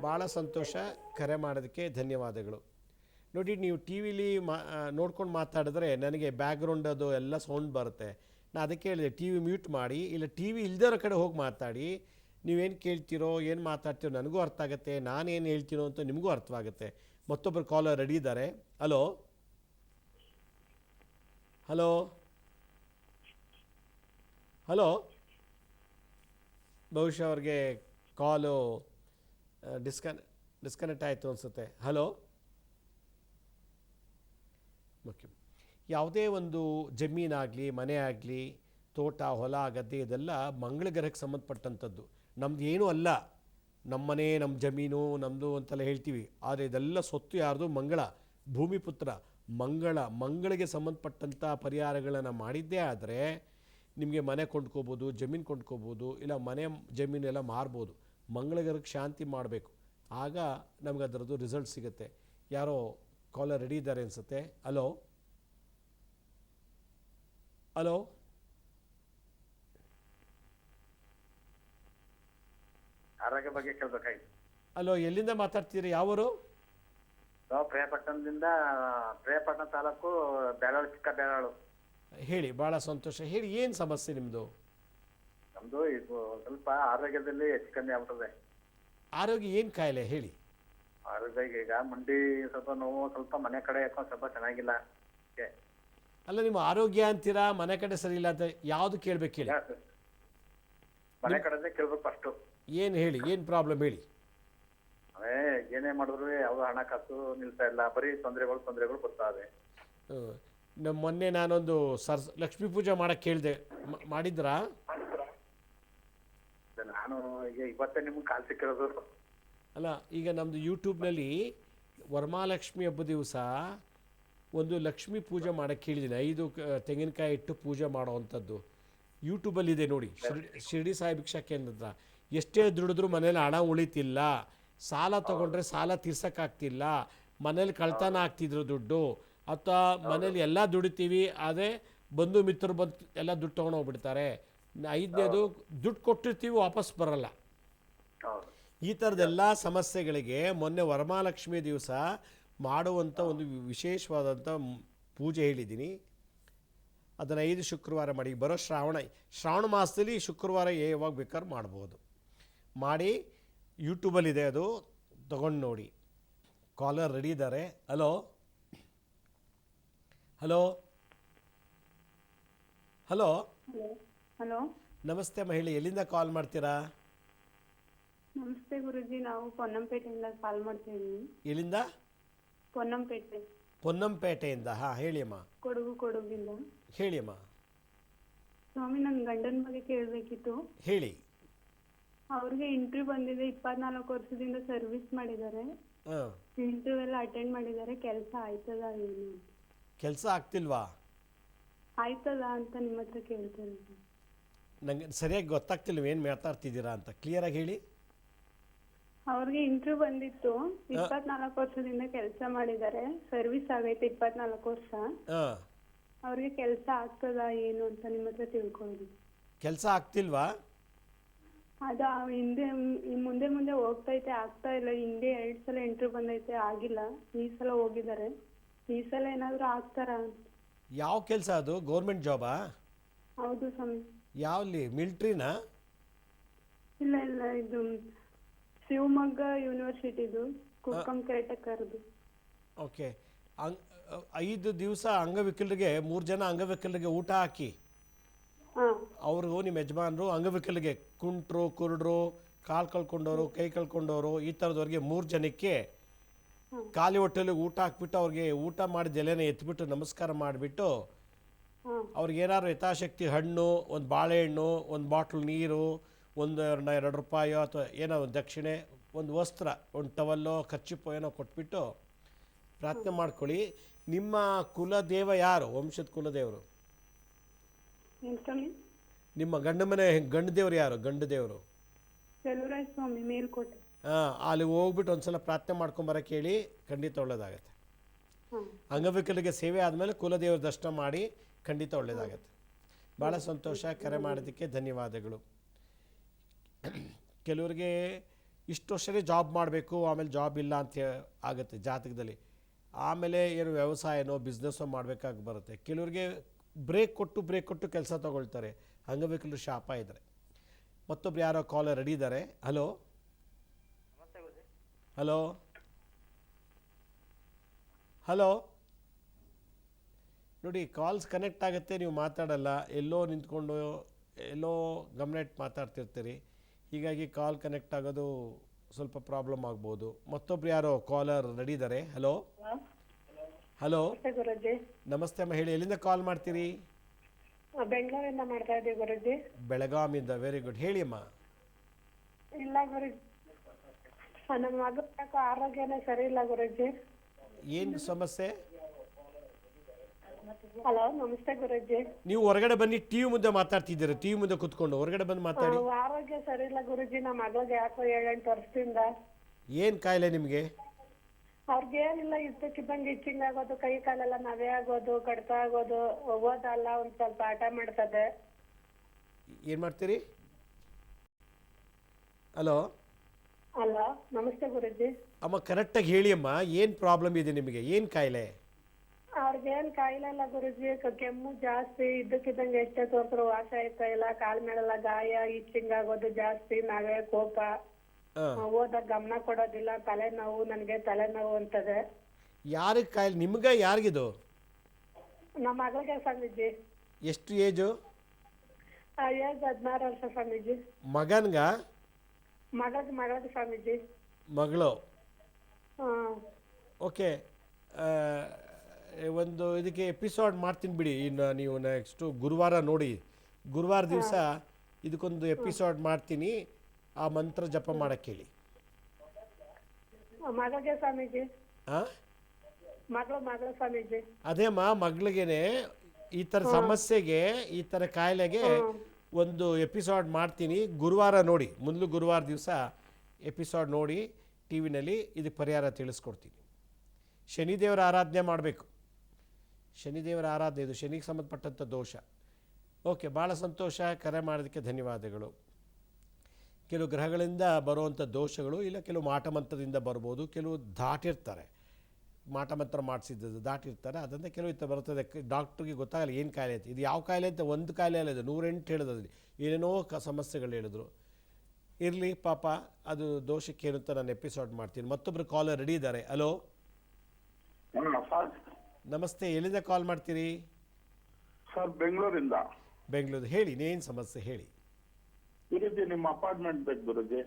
ಭಾಳ ಸಂತೋಷ, ಕರೆ ಮಾಡೋದಕ್ಕೆ ಧನ್ಯವಾದಗಳು. ನೋಡಿ, ನೀವು ಟಿ ವಿಲಿ ನೋಡ್ಕೊಂಡು ಮಾತಾಡಿದ್ರೆ ನನಗೆ ಬ್ಯಾಕ್ಗ್ರೌಂಡ್ ಅದು ಎಲ್ಲ ಸೌಂಡ್ ಬರುತ್ತೆ. ನಾನು ಅದಕ್ಕೆ ಹೇಳಿದೆ ಟಿ ವಿ ಮ್ಯೂಟ್ ಮಾಡಿ, ಇಲ್ಲ ಟಿ ವಿ ಇಲ್ದಿರೋ ಕಡೆ ಹೋಗಿ ಮಾತಾಡಿ. ನೀವೇನು ಕೇಳ್ತೀರೋ ಏನು ಮಾತಾಡ್ತೀರೋ ನನಗೂ ಅರ್ಥ ಆಗುತ್ತೆ, ನಾನೇನು ಹೇಳ್ತೀನೋ ಅಂತ ನಿಮಗೂ ಅರ್ಥವಾಗುತ್ತೆ. ಮತ್ತೊಬ್ಬರು ಕಾಲರ್ ರೆಡಿ ಇದ್ದಾರೆ. ಹಲೋ ಹಲೋ ಹಲೋ, ಬಹುಶಃ ಅವ್ರಿಗೆ ಕಾಲು ಡಿಸ್ಕನೆಕ್ಟ್ ಆಯಿತು ಅನಿಸುತ್ತೆ. Hello, okay. ಯಾವುದೇ ಒಂದು ಜಮೀನಾಗಲಿ, ಮನೆ ಆಗಲಿ, ತೋಟ, ಹೊಲ, ಗದ್ದೆ, ಇದೆಲ್ಲ ಮಂಗಳ ಗ್ರಹಕ್ಕೆ ಸಂಬಂಧಪಟ್ಟಂಥದ್ದು. ನಮ್ದು ಏನೂ ಅಲ್ಲ, ನಮ್ಮ ಮನೆ, ನಮ್ಮ ಜಮೀನು ನಮ್ಮದು ಅಂತೆಲ್ಲ ಹೇಳ್ತೀವಿ. ಆದರೆ ಇದೆಲ್ಲ ಸ್ವತ್ತು ಯಾರ್ದು? ಮಂಗಳ, ಭೂಮಿಪುತ್ರ ಮಂಗಳಿಗೆ ಸಂಬಂಧಪಟ್ಟಂಥ ಪರಿಹಾರಗಳನ್ನು ಮಾಡಿದ್ದೇ ಆದರೆ ನಿಮಗೆ ಮನೆ ಕೊಂಡ್ಕೋಬೋದು, ಜಮೀನು ಕೊಂಡ್ಕೋಬೋದು, ಇಲ್ಲ ಮನೆ ಜಮೀನೆಲ್ಲ ಮಾರ್ಬೋದು. ಮಂಗಳ ಗ್ರಹಕ್ಕೆ ಶಾಂತಿ ಮಾಡಬೇಕು, ಆಗ ನಮ್ಗೆ ಅದರದ್ದು ರಿಸಲ್ಟ್ ಸಿಗುತ್ತೆ. ಯಾರೋ ಕಾಲರ್ ರೆಡಿ ಇದ್ದಾರೆ ಅನಿಸುತ್ತೆ. ಹಲೋ ಹಲೋ ಆರೋಗ್ಯ ಬಗ್ಗೆ ಕೇಳ್ಬೇಕಾಗಿತ್ತು. ಹಲೋ, ಎಲ್ಲಿಂದ ಮಾತಾಡ್ತೀರಿ? ಯಾವರು? ನಾವು ಪ್ರಿಯಪಟ್ಟಣ ತಾಲೂಕು, ಬೇಳಾಳು, ಚಿಕ್ಕ ಬೇಳಾಳು. ಹೇಳಿ, ಭಾಳ ಸಂತೋಷ. ಹೇಳಿ, ಏನು ಸಮಸ್ಯೆ ನಿಮ್ಮದು? ನಮ್ದು ಇದು ಸ್ವಲ್ಪ ಆರೋಗ್ಯದಲ್ಲಿ ಹೆಚ್ಚು ಕಮ್ಮಿ ಆಗ್ಬಿಟ್ಟದೆ. ಆರೋಗ್ಯ ಏನು ಕಾಯಿಲೆ ಹೇಳಿ? ಆರೋಗ್ಯ ಈಗ ಮಂಡಿ ಸ್ವಲ್ಪ ನೋವು, ಸ್ವಲ್ಪ ಮನೆ ಕಡೆ ಯಾಕೋ ಸ್ವಲ್ಪ ಚೆನ್ನಾಗಿಲ್ಲ. ಅಲ್ಲ, ನಿಮ್ಮ ಆರೋಗ್ಯ ಅಂತೀರಾ, ಮನೆ ಕಡೆ ಸರಿ ಇಲ್ಲ ಅಂತ ಯಾವುದು ಕೇಳಬೇಕು ಹೇಳಿ? ಮನೆ ಕಡೆ ಕೇಳ್ಬೇಕು ಫಸ್ಟು. ಏನು ಹೇಳಿ, ಏನು ಪ್ರಾಬ್ಲಮ್ ಹೇಳಿ? ಅದೇ ಏನೇ ಮಾಡಿದ್ರು ಯಾವ್ದು ಹಣಕಾಸು ನಿಲ್ತಾ ಇಲ್ಲ, ಬರೀ ತೊಂದರೆಗಳು ಬರ್ತಾ ಇದೆ. ಮೊನ್ನೆ ನಾನೊಂದು ಲಕ್ಷ್ಮೀ ಪೂಜೆ ಮಾಡಕ್ಕೆ ಕೇಳಿದೆ, ಮಾಡಿದ್ರಾ? ನಾನು ಈಗ ಇವತ್ತೇ ನಿಮ್ಗೆ ಕಾಲ್ ಸಿಕ್ಕಿರೋದು. ಅಲ್ಲ, ಈಗ ನಮ್ಮದು ಯೂಟ್ಯೂಬ್ನಲ್ಲಿ ವರಮಹಾಲಕ್ಷ್ಮಿ ಹಬ್ಬದ ದಿವಸ ಒಂದು ಲಕ್ಷ್ಮೀ ಪೂಜೆ ಮಾಡೋಕ್ಕೆ ಕೇಳಿದ್ದೀನಿ. 5 ತೆಂಗಿನಕಾಯಿ ಇಟ್ಟು ಪೂಜೆ ಮಾಡೋವಂಥದ್ದು ಯೂಟ್ಯೂಬಲ್ಲಿದೆ ನೋಡಿ. ಶಿರ್ಡಿ ಸಾಯಿ ಭಿಕ್ಷಾ ಕೇಂದ್ರದ. ಎಷ್ಟೇ ದುಡಿದ್ರೂ ಮನೇಲಿ ಹಣ ಉಳಿತಿಲ್ಲ, ಸಾಲ ತೊಗೊಂಡ್ರೆ ಸಾಲ ತೀರ್ಸೋಕ್ಕಾಗ್ತಿಲ್ಲ, ಮನೇಲಿ ಕಳ್ತನ ಆಗ್ತಿದ್ರು ದುಡ್ಡು, ಅಥವಾ ಮನೇಲಿ ಎಲ್ಲ ದುಡಿತೀವಿ ಆದರೆ ಬಂಧು ಮಿತ್ರರು ಬಂದು ಎಲ್ಲ ದುಡ್ಡು ತೊಗೊಂಡು ಹೋಗ್ಬಿಡ್ತಾರೆ. 5ನೇದು ದುಡ್ಡು ಕೊಟ್ಟಿರ್ತೀವಿ, ವಾಪಸ್ ಬರೋಲ್ಲ. ಈ ಥರದ್ದೆಲ್ಲ ಸಮಸ್ಯೆಗಳಿಗೆ ಮೊನ್ನೆ ವರಮಹಾಲಕ್ಷ್ಮಿ ದಿವಸ ಮಾಡುವಂಥ ಒಂದು ವಿಶೇಷವಾದಂಥ ಪೂಜೆ ಹೇಳಿದ್ದೀನಿ. ಅದನ್ನು 5 ಶುಕ್ರವಾರ ಮಾಡಿ. ಬರೋ ಶ್ರಾವಣ ಮಾಸದಲ್ಲಿ ಶುಕ್ರವಾರ ಯಾವಾಗ ಬೇಕಾದ್ರೂ ಮಾಡ್ಬೋದು. ಮಾಡಿ, ಯೂಟ್ಯೂಬಲ್ಲಿದೆ, ಅದು ತಗೊಂಡು ನೋಡಿ. ಕಾಲರ್ ರೆಡಿ ಇದ್ದಾರೆ. ಹಲೋ ಹಲೋ ಹಲೋ ಹಲೋ, ನಮಸ್ತೆ ಮಹಿಳೆ, ಎಲ್ಲಿಂದ ಕಾಲ್ ಮಾಡ್ತೀರಾ? ನಮಸ್ತೆ ಗುರುಜಿ, ನಾವು ಪೊನ್ನಂಪೇಟೆಯಿಂದ ಕಾಲ್ ಮಾಡ್ತಾ ಇದ್ದೀವಿ. ಎಲ್ಲಿಂದ? ಪೊನ್ನಂಪೇಟೆಯಿಂದ. ಹಾಂ, ಹೇಳಿ ಅಮ್ಮ. ಕೊಡಗಿಂದ. ಹೇಳಿ ಅಮ್ಮ. ಸ್ವಾಮಿ, ನನ್ನ ಗಂಡನ ಬಗ್ಗೆ ಕೇಳಬೇಕಿತ್ತು. ಹೇಳಿ. ಅವ್ರಿಗೆ ಇಂಟರ್ವ್ಯೂ ಬಂದಿದೆ. 24 ವರ್ಷದಿಂದ ಸರ್ವಿಸ್ ಮಾಡಿದ್ದಾರೆ. ಇಂಟರ್ವ್ಯೂ ಎಲ್ಲ ಅಟೆಂಡ್ ಮಾಡಿದ್ದಾರೆ. ಕೆಲಸ ಆಯ್ತದ ಏನು? ಕೆಲಸ ಆಗ್ತಿಲ್ವಾ? ಆಯ್ತದ ಅಂತ ನಿಮ್ಮ ಹತ್ರ ಕೇಳ್ತಾರೆ. ನಂಗೆ ಸರಿಯಾಗಿ ಗೊತ್ತಾಗ್ತಿಲ್ವ ಏನು ಮಾತಾಡ್ತಿದ್ದೀರಾ ಅಂತ. ಕ್ಲಿಯರಾಗಿ ಹೇಳಿ. ಅವ್ರಿಗೆ ಇಂಟರ್ವ್ಯೂ ಬಂದಿತ್ತು. 24 ವರ್ಷದಿಂದ ಕೆಲಸ ಮಾಡಿದ್ದಾರೆ. ಸರ್ವಿಸ್ ಆಗೈತೆ 24 ವರ್ಷ. ಅವ್ರಿಗೆ ಕೆಲಸ ಆಗ್ತದ ಏನು ಅಂತ ನಿಮ್ಮ ಹತ್ರ ತಿಳ್ಕೊಳ್ಳೋದು. ಕೆಲಸ ಆಗ್ತಿಲ್ವಾ? ಅದ ಮುಂದೆ ಹೋಗ್ತೈತೆ, ಆಗ್ತಾ ಇಲ್ಲ. ಹಿಂದೆ 2 ಸಲ ಇಂಟರ್ವ್ಯೂ ಬಂದೈತೆ, ಆಗಿಲ್ಲ. ಈ ಸಲ ಹೋಗಿದ್ದಾರೆ. ಈ ಸಲ ಏನಾದ್ರು ಆಗ್ತಾರಾ? ಯಾವ ಕೆಲಸ ಅದು? ಗೌರ್ಮೆಂಟ್ ಜಾಬಾ? ಹೌದು ಸ್ವಾಮಿ. ಯಾವಲ್ಲಿ? ಮಿಲ್ಟ್ರಿನಾ? ಇಲ್ಲ, ಇದು ಶಿವಮೊಗ್ಗ ಯೂನಿವರ್ಸಿಟಿದು, ಕುಕ್ಕಂ ಕೇಟಕರ್ದು. ಓಕೆ. 5 ದಿವಸ ಅಂಗವಿಕಲರಿಗೆ, 3 ಜನ ಅಂಗವಿಕಲರಿಗೆ ಊಟ ಹಾಕಿ. ಅವರು ನಿಮ್ಮ ಯಜಮಾನರು ಅಂಗವಿಕಲಿಗೆ, ಕುಂಟ್ರು, ಕುರುಡ್ರು, ಕಾಲು ಕಳ್ಕೊಂಡವರು, ಕೈ ಕಳ್ಕೊಂಡವರು, ಈ ಥರದವ್ರಿಗೆ 3 ಜನಕ್ಕೆ ಖಾಲಿ ಹೊಟ್ಟೆಲಿ ಊಟ ಹಾಕ್ಬಿಟ್ಟು ಅವ್ರಿಗೆ ಊಟ ಮಾಡಿದ ಎಲೆನ ಎತ್ಬಿಟ್ಟು ನಮಸ್ಕಾರ ಮಾಡಿಬಿಟ್ಟು ಅವ್ರಿಗೇನಾದ್ರು ಯಥಾಶಕ್ತಿ ಹಣ್ಣು, ಒಂದು ಬಾಳೆಹಣ್ಣು, ಒಂದು ಬಾಟ್ಲ್ ನೀರು, ಒಂದು 2 ರೂಪಾಯೋ ಅಥವಾ ಏನೋ ಒಂದು ದಕ್ಷಿಣೆ, ಒಂದು ವಸ್ತ್ರ, ಒಂದು ಟವಲ್ಲೋ ಖರ್ಚಿಪ್ಪೋ ಏನೋ ಕೊಟ್ಬಿಟ್ಟು ಪ್ರಾರ್ಥನೆ ಮಾಡ್ಕೊಳ್ಳಿ. ನಿಮ್ಮ ಕುಲದೇವ ಯಾರು? ವಂಶದ ಕುಲದೇವರು ನಿಮ್ಮ ಗಂಡ ಮನೆ ಗಂಡು ದೇವ್ರು ಯಾರು? ಗಂಡು ದೇವರು ಚಲುವರಾಯ ಸ್ವಾಮಿ ಮೇಲ್ಕೋಟೆ. ಅಲ್ಲಿ ಹೋಗ್ಬಿಟ್ಟು ಒಂದ್ಸಲ ಪ್ರಾರ್ಥನೆ ಮಾಡ್ಕೊಂಬರಕ್ಕೆ ಹೇಳಿ, ಖಂಡಿತ ಒಳ್ಳೇದಾಗತ್ತೆ. ಅಂಗವಿಕಲರಿಗೆ ಸೇವೆ ಆದಮೇಲೆ ಕುಲದೇವ್ರ ದರ್ಶನ ಮಾಡಿ, ಖಂಡಿತ ಒಳ್ಳೇದಾಗತ್ತೆ. ಭಾಳ ಸಂತೋಷ, ಕರೆ ಮಾಡೋದಕ್ಕೆ ಧನ್ಯವಾದಗಳು. ಕೆಲವರಿಗೆ ಇಷ್ಟು ವರ್ಷವೇ ಜಾಬ್ ಮಾಡಬೇಕು, ಆಮೇಲೆ ಜಾಬ್ ಇಲ್ಲ ಅಂತ ಆಗುತ್ತೆ ಜಾತಕದಲ್ಲಿ. ಆಮೇಲೆ ಏನು ವ್ಯವಸಾಯನೋ ಬಿಸ್ನೆಸ್ಸೋ ಮಾಡಬೇಕಾಗಿ ಬರುತ್ತೆ. ಕೆಲವರಿಗೆ ಬ್ರೇಕ್ ಕೊಟ್ಟು ಕೆಲಸ ತಗೊಳ್ತಾರೆ, ಅಂಗವಿಕಲರು ಶಾಪ ಇದ್ದಾರೆ. ಮತ್ತೊಬ್ರು ಯಾರೋ ಕಾಲರ್ ರೆಡಿ ಇದ್ದಾರೆ. ಹಲೋ ಹಲೋ ಹಲೋ ನೋಡಿ, ಕಾಲ್ಸ್ ಕನೆಕ್ಟ್ ಆಗುತ್ತೆ, ನೀವು ಮಾತಾಡಲ್ಲ, ಎಲ್ಲೋ ನಿಂತ್ಕೊಂಡು ಎಲ್ಲೋ ಗಮನ ಇಟ್ಟು ಮಾತಾಡ್ತಿರ್ತೀರಿ. ಹೀಗಾಗಿ ಕಾಲ್ ಕನೆಕ್ಟ್ ಆಗೋದು ಸ್ವಲ್ಪ ಪ್ರಾಬ್ಲಮ್ ಆಗ್ಬೋದು. ಮತ್ತೊಬ್ರು ಯಾರೋ ಕಾಲರ್ ರೆಡಿ ಇದ್ದಾರೆ. ಹಲೋ ಹಲೋ ಗುರುಜಿ ನಮಸ್ತೆ ಅಮ್ಮ, ಹೇಳಿ, ಎಲ್ಲಿಂದ ಕಾಲ್ ಮಾಡ್ತೀರಿ? ಬೆಂಗಳೂರಿಂದ ಮಾಡ್ತಾ ಇದ್ದೀವಿ ಗುರುಜಿ. ಬೆಳಗಾವಿಯಿಂದ. ವೆರಿ ಗುಡ್, ಹೇಳಿ ಅಮ್ಮ. ಇಲ್ಲ ಗುರುಜಿ, ನಮ್ಮ ಮಗ ಆರೋಗ್ಯನೇ ಸರಿ ಇಲ್ಲ ಗುರುಜಿ. ಏನು ಸಮಸ್ಯೆ? ಹಲೋ ನಮಸ್ತೆ ಗುರುಜಿ. ನೀವು ಹೊರಗಡೆ ಬನ್ನಿ, ಟಿವಿ ಮುಂದೆ ಮಾತಾಡ್ತಿದ್ದೀರಾ, ಟಿವಿ ಮುಂದೆ ಕುತ್ಕೊಂಡು ಹೊರಗಡೆ ಬಂದು ಮಾತಾಡಿ. ಆರೋಗ್ಯ ಸರಿ ಇಲ್ಲ ಗುರುಜಿ, ನಮ್ಮ ಮಗಳಿಗೆ ಯಾಕೋ 7-8 ವರ್ಷದಿಂದ. ಏನು ಕಾಯಿಲೆ ನಿಮಗೆ? ಅವ್ರಿಗೇನಿಲ್ಲ, ಇದ್ದಕ್ಕಿದ್ದಂಗೆ ಇಚ್ಚಿಂಗ್ ಆಗೋದು, ಕೈ ಕಾಲೆಲ್ಲ ನವೆ ಆಗೋದು, ಕಡ್ತ ಆಗೋದು, ಓದಲ್ಲ, ಒಂದ್ ಸ್ವಲ್ಪ ಆಟ ಮಾಡ್ತದೆ. ಏನು ಮಾಡ್ತೀರಿ? ಹಲೋ ಹಲೋ ನಮಸ್ತೆ ಗುರುಜಿ. ಅಮ್ಮ ಕರೆಕ್ಟಾಗಿ ಹೇಳಿ ಅಮ್ಮ, ಏನು ಪ್ರಾಬ್ಲಮ್ ಇದೆ ನಿಮಗೆ? ಏನು ಕಾಯಿಲೆ? ಅವ್ರಿಗೇನ್ ಕಾಯಿಲೆ ಇಲ್ಲ ಗುರುಜಿ, ಕೆಮ್ಮು ಜಾಸ್ತಿ, ಇದ್ದಕ್ಕಿದ್ದಂಗೆ ಎಷ್ಟೇ ತೋರ್ಸ್ರು ವಾಸ ಆಯ್ತಾ ಇಲ್ಲ, ಕಾಲ್ ಮೇಲೆಲ್ಲ ಗಾಯ, ಇಚ್ಚಿಂಗ್ ಆಗೋದು ಜಾಸ್ತಿ, ನವೆ, ಕೋಪ, ಓದಾಗ ಗಮನ ಕೊಡೋದಿಲ್ಲ, ತಲೆನೋವು, ನನಗೆ ತಲೆನೋವು ಅಂತದೆ. ಯಾರಿಗೆ ಕಾಯಿಲೆ? ನಿಮ್ಗೆ ಯಾರಿಗಿದು? ನಮ್ಮ ಮಗಳಿಗೆ ಸ್ವಾಮೀಜಿ. ಎಷ್ಟು ಏಜು? ಏಜ್ 16 ವರ್ಷ ಸ್ವಾಮೀಜಿ. ಮಗನ್ಗ? ಮಗಳಿಗೆ ಸ್ವಾಮೀಜಿ. ಮಗಳು. ಹ್ಮ್ ಓಕೆ, ಒಂದು ಇದಕ್ಕೆ ಎಪಿಸೋಡ್ ಮಾಡ್ತೀನಿ ಬಿಡಿ. ಇನ್ನು ನೀವು ನೆಕ್ಸ್ಟು ಗುರುವಾರ ನೋಡಿ, ಗುರುವಾರ ದಿವಸ ಇದಕ್ಕೊಂದು ಎಪಿಸೋಡ್ ಮಾಡ್ತೀನಿ. ಆ ಮಂತ್ರ ಜಪ ಮಾಡಕ್ಕೆ ಹೇಳಿ. ಮಗಳಿಗೆ ಸ್ವಾಮೀಜಿ. ಹಾಂ, ಮಗಳು ಸ್ವಾಮೀಜಿ. ಅದೇಮ್ಮ, ಮಗಳಿಗೇನೆ ಈ ಥರ ಸಮಸ್ಯೆಗೆ, ಈ ಥರ ಕಾಯಿಲೆಗೆ ಒಂದು ಎಪಿಸೋಡ್ ಮಾಡ್ತೀನಿ. ಗುರುವಾರ ನೋಡಿ, ಮೊದಲು ಗುರುವಾರ ದಿವಸ ಎಪಿಸೋಡ್ ನೋಡಿ ಟಿ ವಿನಲ್ಲಿ, ಇದಕ್ಕೆ ಪರಿಹಾರ ತಿಳಿಸ್ಕೊಡ್ತೀನಿ. ಶನಿದೇವರ ಆರಾಧನೆ ಮಾಡಬೇಕು. ಶನಿದೇವರ ಆರಾಧನೆ, ಇದು ಶನಿಗೆ ಸಂಬಂಧಪಟ್ಟಂಥ ದೋಷ. ಓಕೆ, ಭಾಳ ಸಂತೋಷ, ಕರೆ ಮಾಡೋದಕ್ಕೆ ಧನ್ಯವಾದಗಳು. ಕೆಲವು ಗ್ರಹಗಳಿಂದ ಬರುವಂಥ ದೋಷಗಳು, ಇಲ್ಲ ಕೆಲವು ಮಾಟಮಂತ್ರದಿಂದ ಬರ್ಬೋದು. ಕೆಲವು ದಾಟಿರ್ತಾರೆ, ಮಾಟಮಂತ್ರ ಮಾಡಿಸಿದ್ದು ದಾಟಿರ್ತಾರೆ, ಅದರಿಂದ ಕೆಲವು ಇತ್ತ ಬರ್ತದೆ. ಡಾಕ್ಟ್ರಿಗೆ ಗೊತ್ತಾಗಲ್ಲ ಏನು ಕಾಯಿಲೆ ಅಂತ. ಇದು ಯಾವ ಕಾಯಿಲೆ ಅಂತ ಒಂದು ಕಾಯಿಲೆ ಅಲ್ಲ, ಇದು 108 ಹೇಳಿದ್ರಲ್ಲಿ ಏನೇನೋ ಸಮಸ್ಯೆಗಳು ಹೇಳಿದ್ರು. ಇರಲಿ ಪಾಪ, ಅದು ದೋಷಕ್ಕೆ ಏನು ಅಂತ ನಾನು ಎಪಿಸೋಡ್ ಮಾಡ್ತೀನಿ. ಮತ್ತೊಬ್ಬರು ಕಾಲರ್ ರೆಡಿ ಇದ್ದಾರೆ. ಹಲೋ ನಮಸ್ತೆ, ಎಲ್ಲಿಂದ ಕಾಲ್ ಮಾಡ್ತೀರಿ? ಸರ್ ಬೆಂಗಳೂರಿಂದ. ಬೆಂಗಳೂರು, ಹೇಳಿ, ಏನು ಸಮಸ್ಯೆ ಹೇಳಿ. ಗುರುಜಿ ನಿಮ್ಮ ಅಪಾರ್ಟ್ಮೆಂಟ್ ಬೇಕು ಗುರುಜಿ.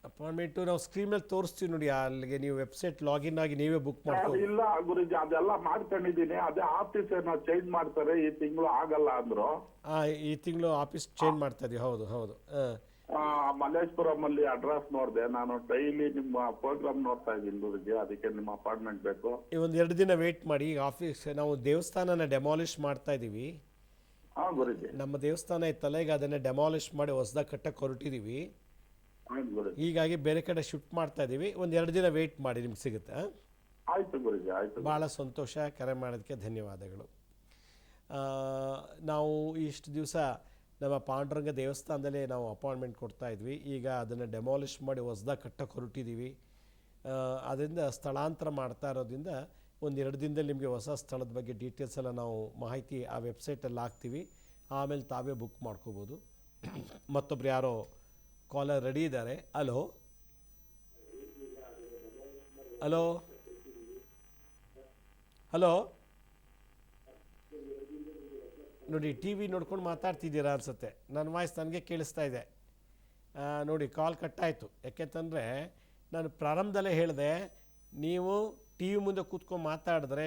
ಅಪಾಯಿಂಟ್ಮೆಂಟು ನಾವು ಸ್ಕ್ರೀನ್ ಮೇಲೆ ತೋರಿಸ್ತೀವಿ ನೋಡಿ, ಅಲ್ಲಿಗೆ ನೀವು ವೆಬ್ಸೈಟ್ ಲಾಗಿನ್ ಆಗಿ ನೀವೇ ಬುಕ್ ಮಾಡ್ತೀವಿ. ಇಲ್ಲ ಗುರುಜಿ, ಅದೆಲ್ಲ ಮಾಡ್ಕೊಂಡಿದ್ದೀನಿ. ಅದೇ ಆಫೀಸ್ ಏನೋ ಚೇಂಜ್ ಮಾಡ್ತಾರೆ, ಈ ತಿಂಗಳು ಆಗಲ್ಲ ಅಂದ್ರು. ಈ ತಿಂಗಳು ಆಫೀಸ್ ಚೇಂಜ್ ಮಾಡ್ತಾ ಇದೀವಿ. ಹೌದು ಹೌದು. ಮಲ್ಲೇಶ್ವರಂ ಅಲ್ಲಿ ಅಡ್ರೆಸ್ ನೋಡಿದೆ ನಾನು. ಡೈಲಿ ನಿಮ್ಮ ಪ್ರೋಗ್ರಾಮ್ ನೋಡ್ತಾ ಇದ್ದೀನಿ ಗುರುಜಿ, ಅದಕ್ಕೆ ನಿಮ್ಮ ಅಪಾರ್ಟ್ಮೆಂಟ್ ಬೇಕು. ಒಂದು 2 ದಿನ ವೇಟ್ ಮಾಡಿ. ಈಗ ಆಫೀಸ್, ನಾವು ದೇವಸ್ಥಾನನ ಡೆಮಾಲಿಷ್ ಮಾಡ್ತಾ ಇದ್ದೀವಿ. ಹಾಂ ಗುರುಜಿ. ನಮ್ಮ ದೇವಸ್ಥಾನ ಇತ್ತಲ್ಲ, ಈಗ ಅದನ್ನು ಡೆಮಾಲಿಷ್ ಮಾಡಿ ಹೊಸದಾಗಿ ಕಟ್ಟಕ್ಕೆ ಹೊರಟಿದ್ದೀವಿ. ಹೀಗಾಗಿ ಬೇರೆ ಕಡೆ ಶಿಫ್ಟ್ ಮಾಡ್ತಾ ಇದ್ದೀವಿ. ಒಂದು 2 ದಿನ ವೇಟ್ ಮಾಡಿ, ನಿಮ್ಗೆ ಸಿಗುತ್ತೆ. ಆಯ್ತು ಗುರುಜಿ, ಆಯ್ತು. ಭಾಳ ಸಂತೋಷ, ಕರೆ ಮಾಡೋದಕ್ಕೆ ಧನ್ಯವಾದಗಳು. ನಾವು ಇಷ್ಟು ದಿವಸ ನಮ್ಮ ಪಾಂಡುರಂಗ ದೇವಸ್ಥಾನದಲ್ಲೇ ನಾವು ಅಪಾಯಿಂಟ್ಮೆಂಟ್ ಕೊಡ್ತಾ ಇದ್ವಿ. ಈಗ ಅದನ್ನು ಡೆಮಾಲಿಷ್ ಮಾಡಿ ಹೊಸದಾಗಿ ಕಟ್ಟಕ್ಕೆ ಹೊರಟಿದ್ದೀವಿ. ಅದರಿಂದ ಸ್ಥಳಾಂತರ ಮಾಡ್ತಾ ಇರೋದ್ರಿಂದ ಒಂದು 2 ದಿನದಲ್ಲಿ ನಿಮಗೆ ಹೊಸ ಸ್ಥಳದ ಬಗ್ಗೆ ಡೀಟೇಲ್ಸ್ ಎಲ್ಲ ನಾವು ಮಾಹಿತಿ ಆ ವೆಬ್ಸೈಟಲ್ಲಿ ಹಾಕ್ತೀವಿ. ಆಮೇಲೆ ತಾವೇ ಬುಕ್ ಮಾಡ್ಕೋಬೋದು. ಮತ್ತೊಬ್ರು ಯಾರೋ ಕಾಲರ್ ರೆಡಿ ಇದ್ದಾರೆ. ಹಲೋ ಹಲೋ ಹಲೋ ನೋಡಿ, ಟಿ ವಿ ನೋಡ್ಕೊಂಡು ಮಾತಾಡ್ತಿದ್ದೀರಾ ಅನಿಸುತ್ತೆ. ನನ್ನ ವಾಯ್ಸ್ ನನಗೆ ಕೇಳಿಸ್ತಾ ಇದೆ ನೋಡಿ. ಕಾಲ್ ಕಟ್ಟಾಯಿತು. ಯಾಕೆಂತಂದರೆ ನಾನು ಪ್ರಾರಂಭದಲ್ಲೇ ಹೇಳಿದೆ, ನೀವು ಟಿ ವಿ ಮುಂದೆ ಕೂತ್ಕೊಂಡು ಮಾತಾಡಿದ್ರೆ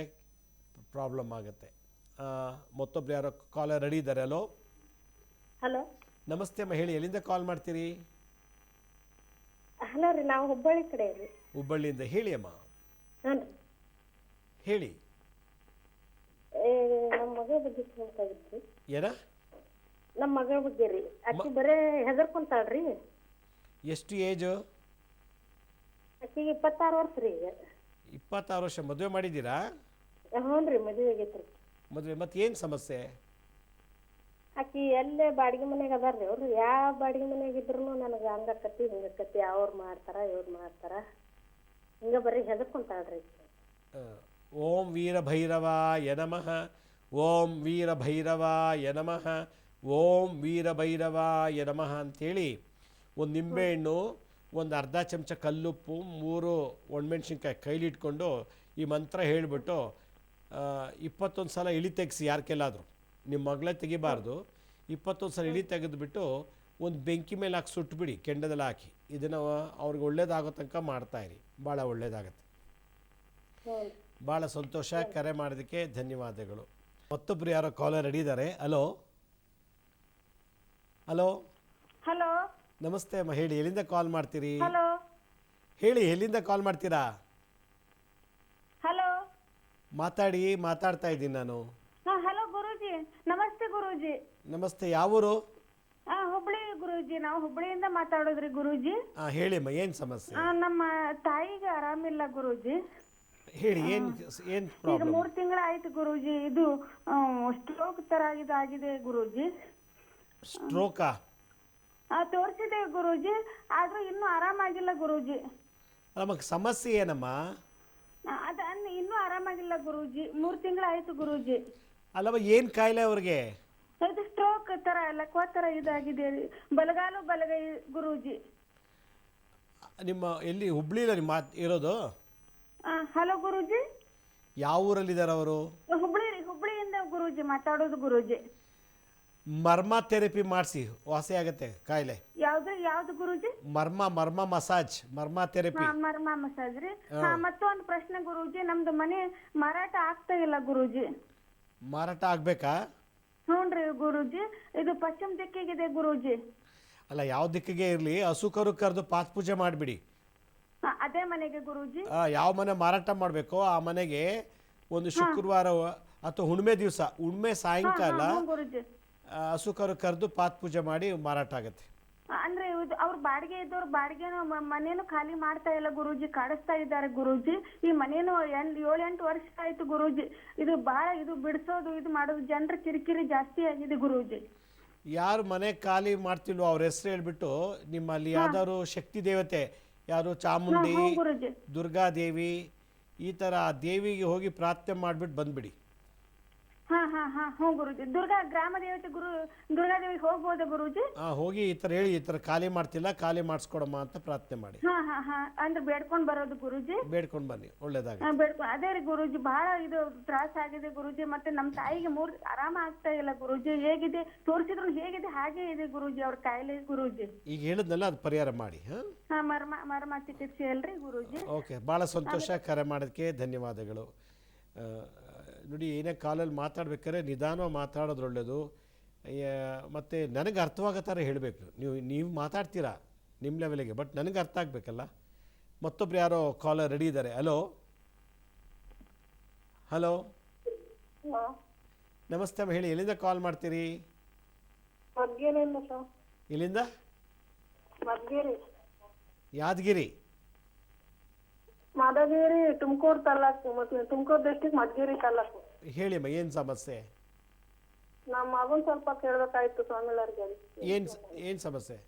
ಪ್ರಾಬ್ಲಮ್ ಆಗುತ್ತೆ. ಮತ್ತೊಬ್ರು ಯಾರೋ ಕಾಲರ್ ರೆಡಿ ಇದ್ದಾರೆ. ಹಲೋ ಹಲೋ ನಮಸ್ತೆ ಅಮ್ಮ, ಹೇಳಿ, ಎಲ್ಲಿಂದ ಕಾಲ್ ಮಾಡ್ತೀರಿ? ಹಲೋ ರೀ, ನಾವು ಹುಬ್ಬಳ್ಳಿ ಕಡೆ ರೀ. ಹುಬ್ಬಳ್ಳಿಯಿಂದ. ಹೇಳಿ ಅಮ್ಮ, ಹಾಂ ಹೇಳಿ. ನಮ್ಮ ಮಗಳ ಬಗ್ಗೆ ಕೇಳ್ತಾ ಇದ್ರಿ. ಏನ? ನಮ್ಮ ಮಗಳ ಬಗ್ಗೆ ರೀ ಆಕಿ ಬರೇ ಹೆದರ್ಕೊಂತಾಳ್ರಿ. ಎಷ್ಟು ಏಜು? ಆಕಿಗೆ 26 ವರ್ಷ ರೀ ಈಗ. 26 ವರ್ಷ. ಮದುವೆ ಮಾಡಿದ್ದೀರಾ? ಹ್ಞೂ ರೀ ಮದುವೆ ಆಗೈತ್ರಿ. ಮದುವೆ ಮತ್ತೆ ಏನು ಸಮಸ್ಯೆ? ಆಕಿ ಎಲ್ಲೇ ಬಾಡಿಗೆ ಮನೆಗೆ ಅದಾರ್ರಿ ಅವ್ರು. ಯಾವ ಬಾಡಿಗೆ ಮನೆಗೆ ಇದ್ರು ನನಗೆ ಹಂಗಕ್ಕತಿ ಹಿಂಗಕ್ಕತಿ ಅವ್ರು ಮಾಡ್ತಾರ ಇವ್ರು ಮಾಡ್ತಾರ ಹಿಂಗ ಬರೀ ಹೆದರ್ಕೊಂತಾಳ್ರಿ. ಓಂ ವೀರಭೈರವಾಯ ನಮಃ, ಓಂ ವೀರಭೈರವಾಯ ನಮಃ, ಓಂ ವೀರಭೈರವಾಯ ನಮಃ ಅಂಥೇಳಿ ಒಂದು ನಿಂಬೆಹಣ್ಣು, ಒಂದು ಅರ್ಧ ಚಮಚ ಕಲ್ಲುಪ್ಪು, 3 ಒಣಮೆಣ್ಸಿನ್ಕಾಯಿ ಕೈಲಿಟ್ಕೊಂಡು ಈ ಮಂತ್ರ ಹೇಳಿಬಿಟ್ಟು 21 ಸಲ ಇಳಿ ತೆಗೆಸಿ. ಯಾರ ಕೆಲ್ಲಾದರೂ ನಿಮ್ಮ ಮಗಳೇ ತೆಗಿಬಾರ್ದು. 21 ಸಲ ಇಳಿ ತೆಗೆದುಬಿಟ್ಟು ಒಂದು ಬೆಂಕಿ ಮೇಲೆ ಹಾಕಿ ಸುಟ್ಬಿಡಿ, ಕೆಂಡದಲ್ಲಿ ಹಾಕಿ. ಇದನ್ನು ಅವ್ರಿಗೆ ಒಳ್ಳೇದಾಗೋ ತನಕ ಮಾಡ್ತಾಯಿರಿ, ಭಾಳ ಒಳ್ಳೇದಾಗತ್ತೆ. ಭಾಳ ಸಂತೋಷ, ಕರೆ ಮಾಡೋದಕ್ಕೆ ಧನ್ಯವಾದಗಳು. ಮತ್ತೊಬ್ಬರು ಯಾರೋ ಕಾಲರ್ ರೆಡಿ ಇದ್ದಾರೆ. ಹಲೋ ಹಲೋ ಹಲೋ ನಮಸ್ತೆ ಅಮ್ಮ, ಹೇಳಿ ಎಲ್ಲಿಂದ ಕಾಲ್ ಮಾಡ್ತೀರಿ? ಹಲೋ ಹೇಳಿ ಎಲ್ಲಿಂದ ಕಾಲ್ ಮಾಡ್ತೀರಾ? ಹಲೋ ಮಾತಾಡ್ತಾ ಇದ್ದೀನಿ ನಾನು. ಹಲೋ ಗುರೂಜಿ, ನಮಸ್ತೆ ಗುರೂಜಿ. ನಮಸ್ತೆ, ಯಾವೂರು? ಹುಬ್ಳಿ ಗುರೂಜಿ, ನಾವು ಹುಬ್ಳಿಯಿಂದ ಮಾತಾಡೋದ್ರಿ ಗುರೂಜಿ. ಹೇಳಿ ಅಮ್ಮ, ಏನು ಸಮಸ್ಯೆ? ನಮ್ಮ ತಾಯಿಗೆ ಆರಾಮಿಲ್ಲ ಗುರೂಜಿ. ಹೇಳಿ, ಏನು ಈಗ ಪ್ರಾಬ್ಲಮ್? 3 ತಿಂಗಳ ಆಯ್ತು ಗುರೂಜಿ. ಇದು ಸ್ಟ್ರೋಕ್ ತರ ಇದಾಗಿದೆ ಗುರೂಜಿ. ಸ್ಟ್ರೋಕಾ? ತೋರಿಸಿದೆ ಗುರೂಜಿ, ಆದ್ರೂ ಇನ್ನೂ ಆರಾಮಾಗಿಲ್ಲ ಗುರೂಜಿ. ನಮಗೆ ಸಮಸ್ಯೆ ಏನಮ್ಮ? ಇನ್ನೂ ಆರಾಮಾಗಿಲ್ಲ ಗುರೂಜಿ. 3 ತಿಂಗಳ ಆಯ್ತು ಗುರೂಜಿ. ಅಲ್ಲಮ್ಮ, ಏನು ಕಾಯಿಲೆ ಅವ್ರಿಗೆ? ಇದು ಸ್ಟ್ರೋಕ್ ತರ ಲಕ್ವಾ ತರ ಇದಾಗಿದೆ, ಬಲಗಾಲು ಬಲಗೈ ಗುರೂಜಿ. ನಿಮ್ಮ ಎಲ್ಲಿ ಹುಬ್ಳಿಲ್ಲ ನಿಮ್ಮ ಇರೋದು? ಹಲೋ ಗುರೂಜಿ. ಯಾವ ಊರಲ್ಲಿದ್ದಾರೆ ಅವರು? ಹುಬ್ಳಿಯಿಂದ ಗುರೂಜಿ ಮಾತಾಡೋದು ಗುರೂಜಿ. ಮರ್ಮ ಥೆರಪಿ ಮಾಡಿಸಿ, ವಾಸಿ ಆಗುತ್ತೆ ಕಾಯಿಲೆ. ಯಾವ್ದು ಗುರೂಜಿ? ಮರ್ಮ ಮಸಾಜ್, ಮರ್ಮ ಥೆರಪಿ. ಮರ್ಮ ಮಸಾಜ್ ರೀ. ಮತ್ತೊಂದು ಪ್ರಶ್ನೆ ಗುರೂಜಿ, ನಮ್ದು ಮನೆ ಮಾರಾಟ ಆಗ್ತಾ ಇಲ್ಲ ಗುರೂಜಿ. ಮಾರಾಟ ಆಗ್ಬೇಕಾ? ಹ್ಞೂನ್ರಿ ಗುರೂಜಿ, ಇದು ಪಶ್ಚಿಮ ದಿಕ್ಕಿಗಿದೆ ಗುರೂಜಿ. ಅಲ್ಲ, ಯಾವ ದಿಕ್ಕಿಗೆ ಇರಲಿ, ಹಸುಕರು ಕರೆದು ಪಾತ್ ಪೂಜೆ ಮಾಡಿಬಿಡಿ. ಅದೇ ಮನೆಗೆ ಗುರೂಜಿ. ಯಾವ ಮನೆ ಮಾರಾಟ ಮಾಡಬೇಕು ಆ ಮನೆಗೆ ಒಂದು ಶುಕ್ರವಾರ ಅಥವಾ ಹುಣ್ಣಿಮೆ ದಿವಸ, ಹುಣ್ಣಿಮೆ ಸಾಯಂಕಾಲ ಗುರೂಜಿ ಹಸುಕರು ಕರೆದು ಪಾತ್ ಪೂಜೆ ಮಾಡಿ ಮಾರಾಟ ಆಗುತ್ತೆ. ಅಂದ್ರೆ ಅವ್ರ ಬಾಡಿಗೆ ಇದ್ದವ್ರು ಬಾಡಿಗೆನೂ ಮನೇನು ಖಾಲಿ ಮಾಡ್ತಾ ಇಲ್ಲ ಗುರೂಜಿ, ಕಾಡಿಸ್ತಾ ಇದ್ದಾರೆ ಗುರೂಜಿ. ಈ ಮನೇನು 7-8 ವರ್ಷ ಆಯ್ತು ಗುರೂಜಿ. ಇದು ಬಹಳ ಇದು ಬಿಡಿಸೋದು ಇದು ಮಾಡೋದು ಜನರ ಕಿರಿಕಿರಿ ಜಾಸ್ತಿ ಆಗಿದೆ ಗುರೂಜಿ. ಯಾರು ಮನೆ ಖಾಲಿ ಮಾಡ್ತಿಲ್ವೋ ಅವ್ರ ಹೆಸರು ಹೇಳ್ಬಿಟ್ಟು ನಿಮ್ಮಲ್ಲಿ ಯಾವ್ದಾದ್ರು ಶಕ್ತಿ ದೇವತೆ, ಯಾರು ಚಾಮುಂಡಿ, ಗುರೂಜಿ, ದುರ್ಗಾದೇವಿ, ಈ ಥರ ದೇವಿಗೆ ಹೋಗಿ ಪ್ರಾರ್ಥನೆ ಮಾಡಿಬಿಟ್ಟು ಬಂದ್ಬಿಡಿ. ಹ್ಞೂ ಗುರೂಜಿ. ಗ್ರಾಮ ದೇವತೆ ದುರ್ಗಾದೇವಿಗೆ ಹೋಗ್ಬೋದಾ ಗುರೂಜಿ? ಹೋಗಿ ಈ ಥರ ಹೇಳಿ, ಈ ಥರ ಖಾಲಿ ಮಾಡ್ತಿಲ್ಲ, ಖಾಲಿ ಮಾಡಿಸ್ಕೊಡಮ್ಮ ಅಂತ ಪ್ರಾರ್ಥನೆ ಮಾಡಿ. ಅಂದ್ರೆ ಬೇಡ್ಕೊಂಡ್ ಬರೋದು ಗುರೂಜಿ? ಬೇಡ್ಕೊಂಡು ಬನ್ನಿ, ಒಳ್ಳೇದಾಗ. ಅದೇ ರೀ ಗುರೂಜಿ, ಬಹಳ ಇದು ತ್ರಾಸ ಆಗಿದೆ ಗುರೂಜಿ. ಮತ್ತೆ ನಮ್ಮ ತಾಯಿಗೆ ಆರಾಮ ಆಗ್ತಾ ಇಲ್ಲ ಗುರೂಜಿ. ಹೇಗಿದೆ ತೋರಿಸಿದ್ರು ಹೇಗಿದೆ ಹಾಗೆ ಇದೆ ಗುರೂಜಿ ಅವ್ರ ಕಾಯಿಲೆ ಗುರೂಜಿ. ಈಗ ಹೇಳಿದ್ನಲ್ಲ, ಅದು ಪರಿಹಾರ ಮಾಡಿ. ಮರ್ಮ ಚಿಕಿತ್ಸೆ ಅಲ್ರಿ ಗುರೂಜಿ. ಓಕೆ, ಭಾಳ ಸಂತೋಷ, ಕರೆ ಮಾಡೋದಕ್ಕೆ ಧನ್ಯವಾದಗಳು. ನೋಡಿ, ಏನೇ ಕಾಲಲ್ಲಿ ಮಾತಾಡ್ಬೇಕಾದ್ರೆ ನಿಧಾನವಾಗಿ ಮಾತಾಡೋದು ಒಳ್ಳೆಯದು. ಮತ್ತು ನನಗೆ ಅರ್ಥವಾಗೋ ಥರ ಹೇಳಬೇಕು. ನೀವು ಮಾತಾಡ್ತೀರಾ ನಿಮ್ಮ ಲೆವೆಲಿಗೆ, ಬಟ್ ನನಗೆ ಅರ್ಥ ಆಗಬೇಕಲ್ಲ. ಮತ್ತೊಬ್ರು ಯಾರೋ ಕಾಲರ್ ರೆಡಿ ಇದ್ದಾರೆ. ಹಲೋ ಹಲೋ ನಮಸ್ತೆ ಅಮ್ಮ, ಹೇಳಿ ಎಲ್ಲಿಂದ ಕಾಲ್ ಮಾಡ್ತೀರಿ? ಎಲ್ಲಿಂದ? ಯಾದಗಿರಿ. ಮಧುಗಿರಿ ತುಮಕೂರು ತಾಲೂಕು, ಮತ್ತೆ ತುಮಕೂರು ಡಿಸ್ಟಿಕ್ ಮಧುಗಿರಿ ತಾಲೂಕು. ಹೇಳಿ ಅಮ್ಮ, ಏನು ಸಮಸ್ಯೆ? ನಮ್ಮ ಮಗನ್ ಸ್ವಲ್ಪ ಕೇಳ್ಬೇಕಾಯ್ತು ಸ್ವಾಮಿಗಳವ್ರಿಗೆ. ಏನು ಸಮಸ್ಯೆ?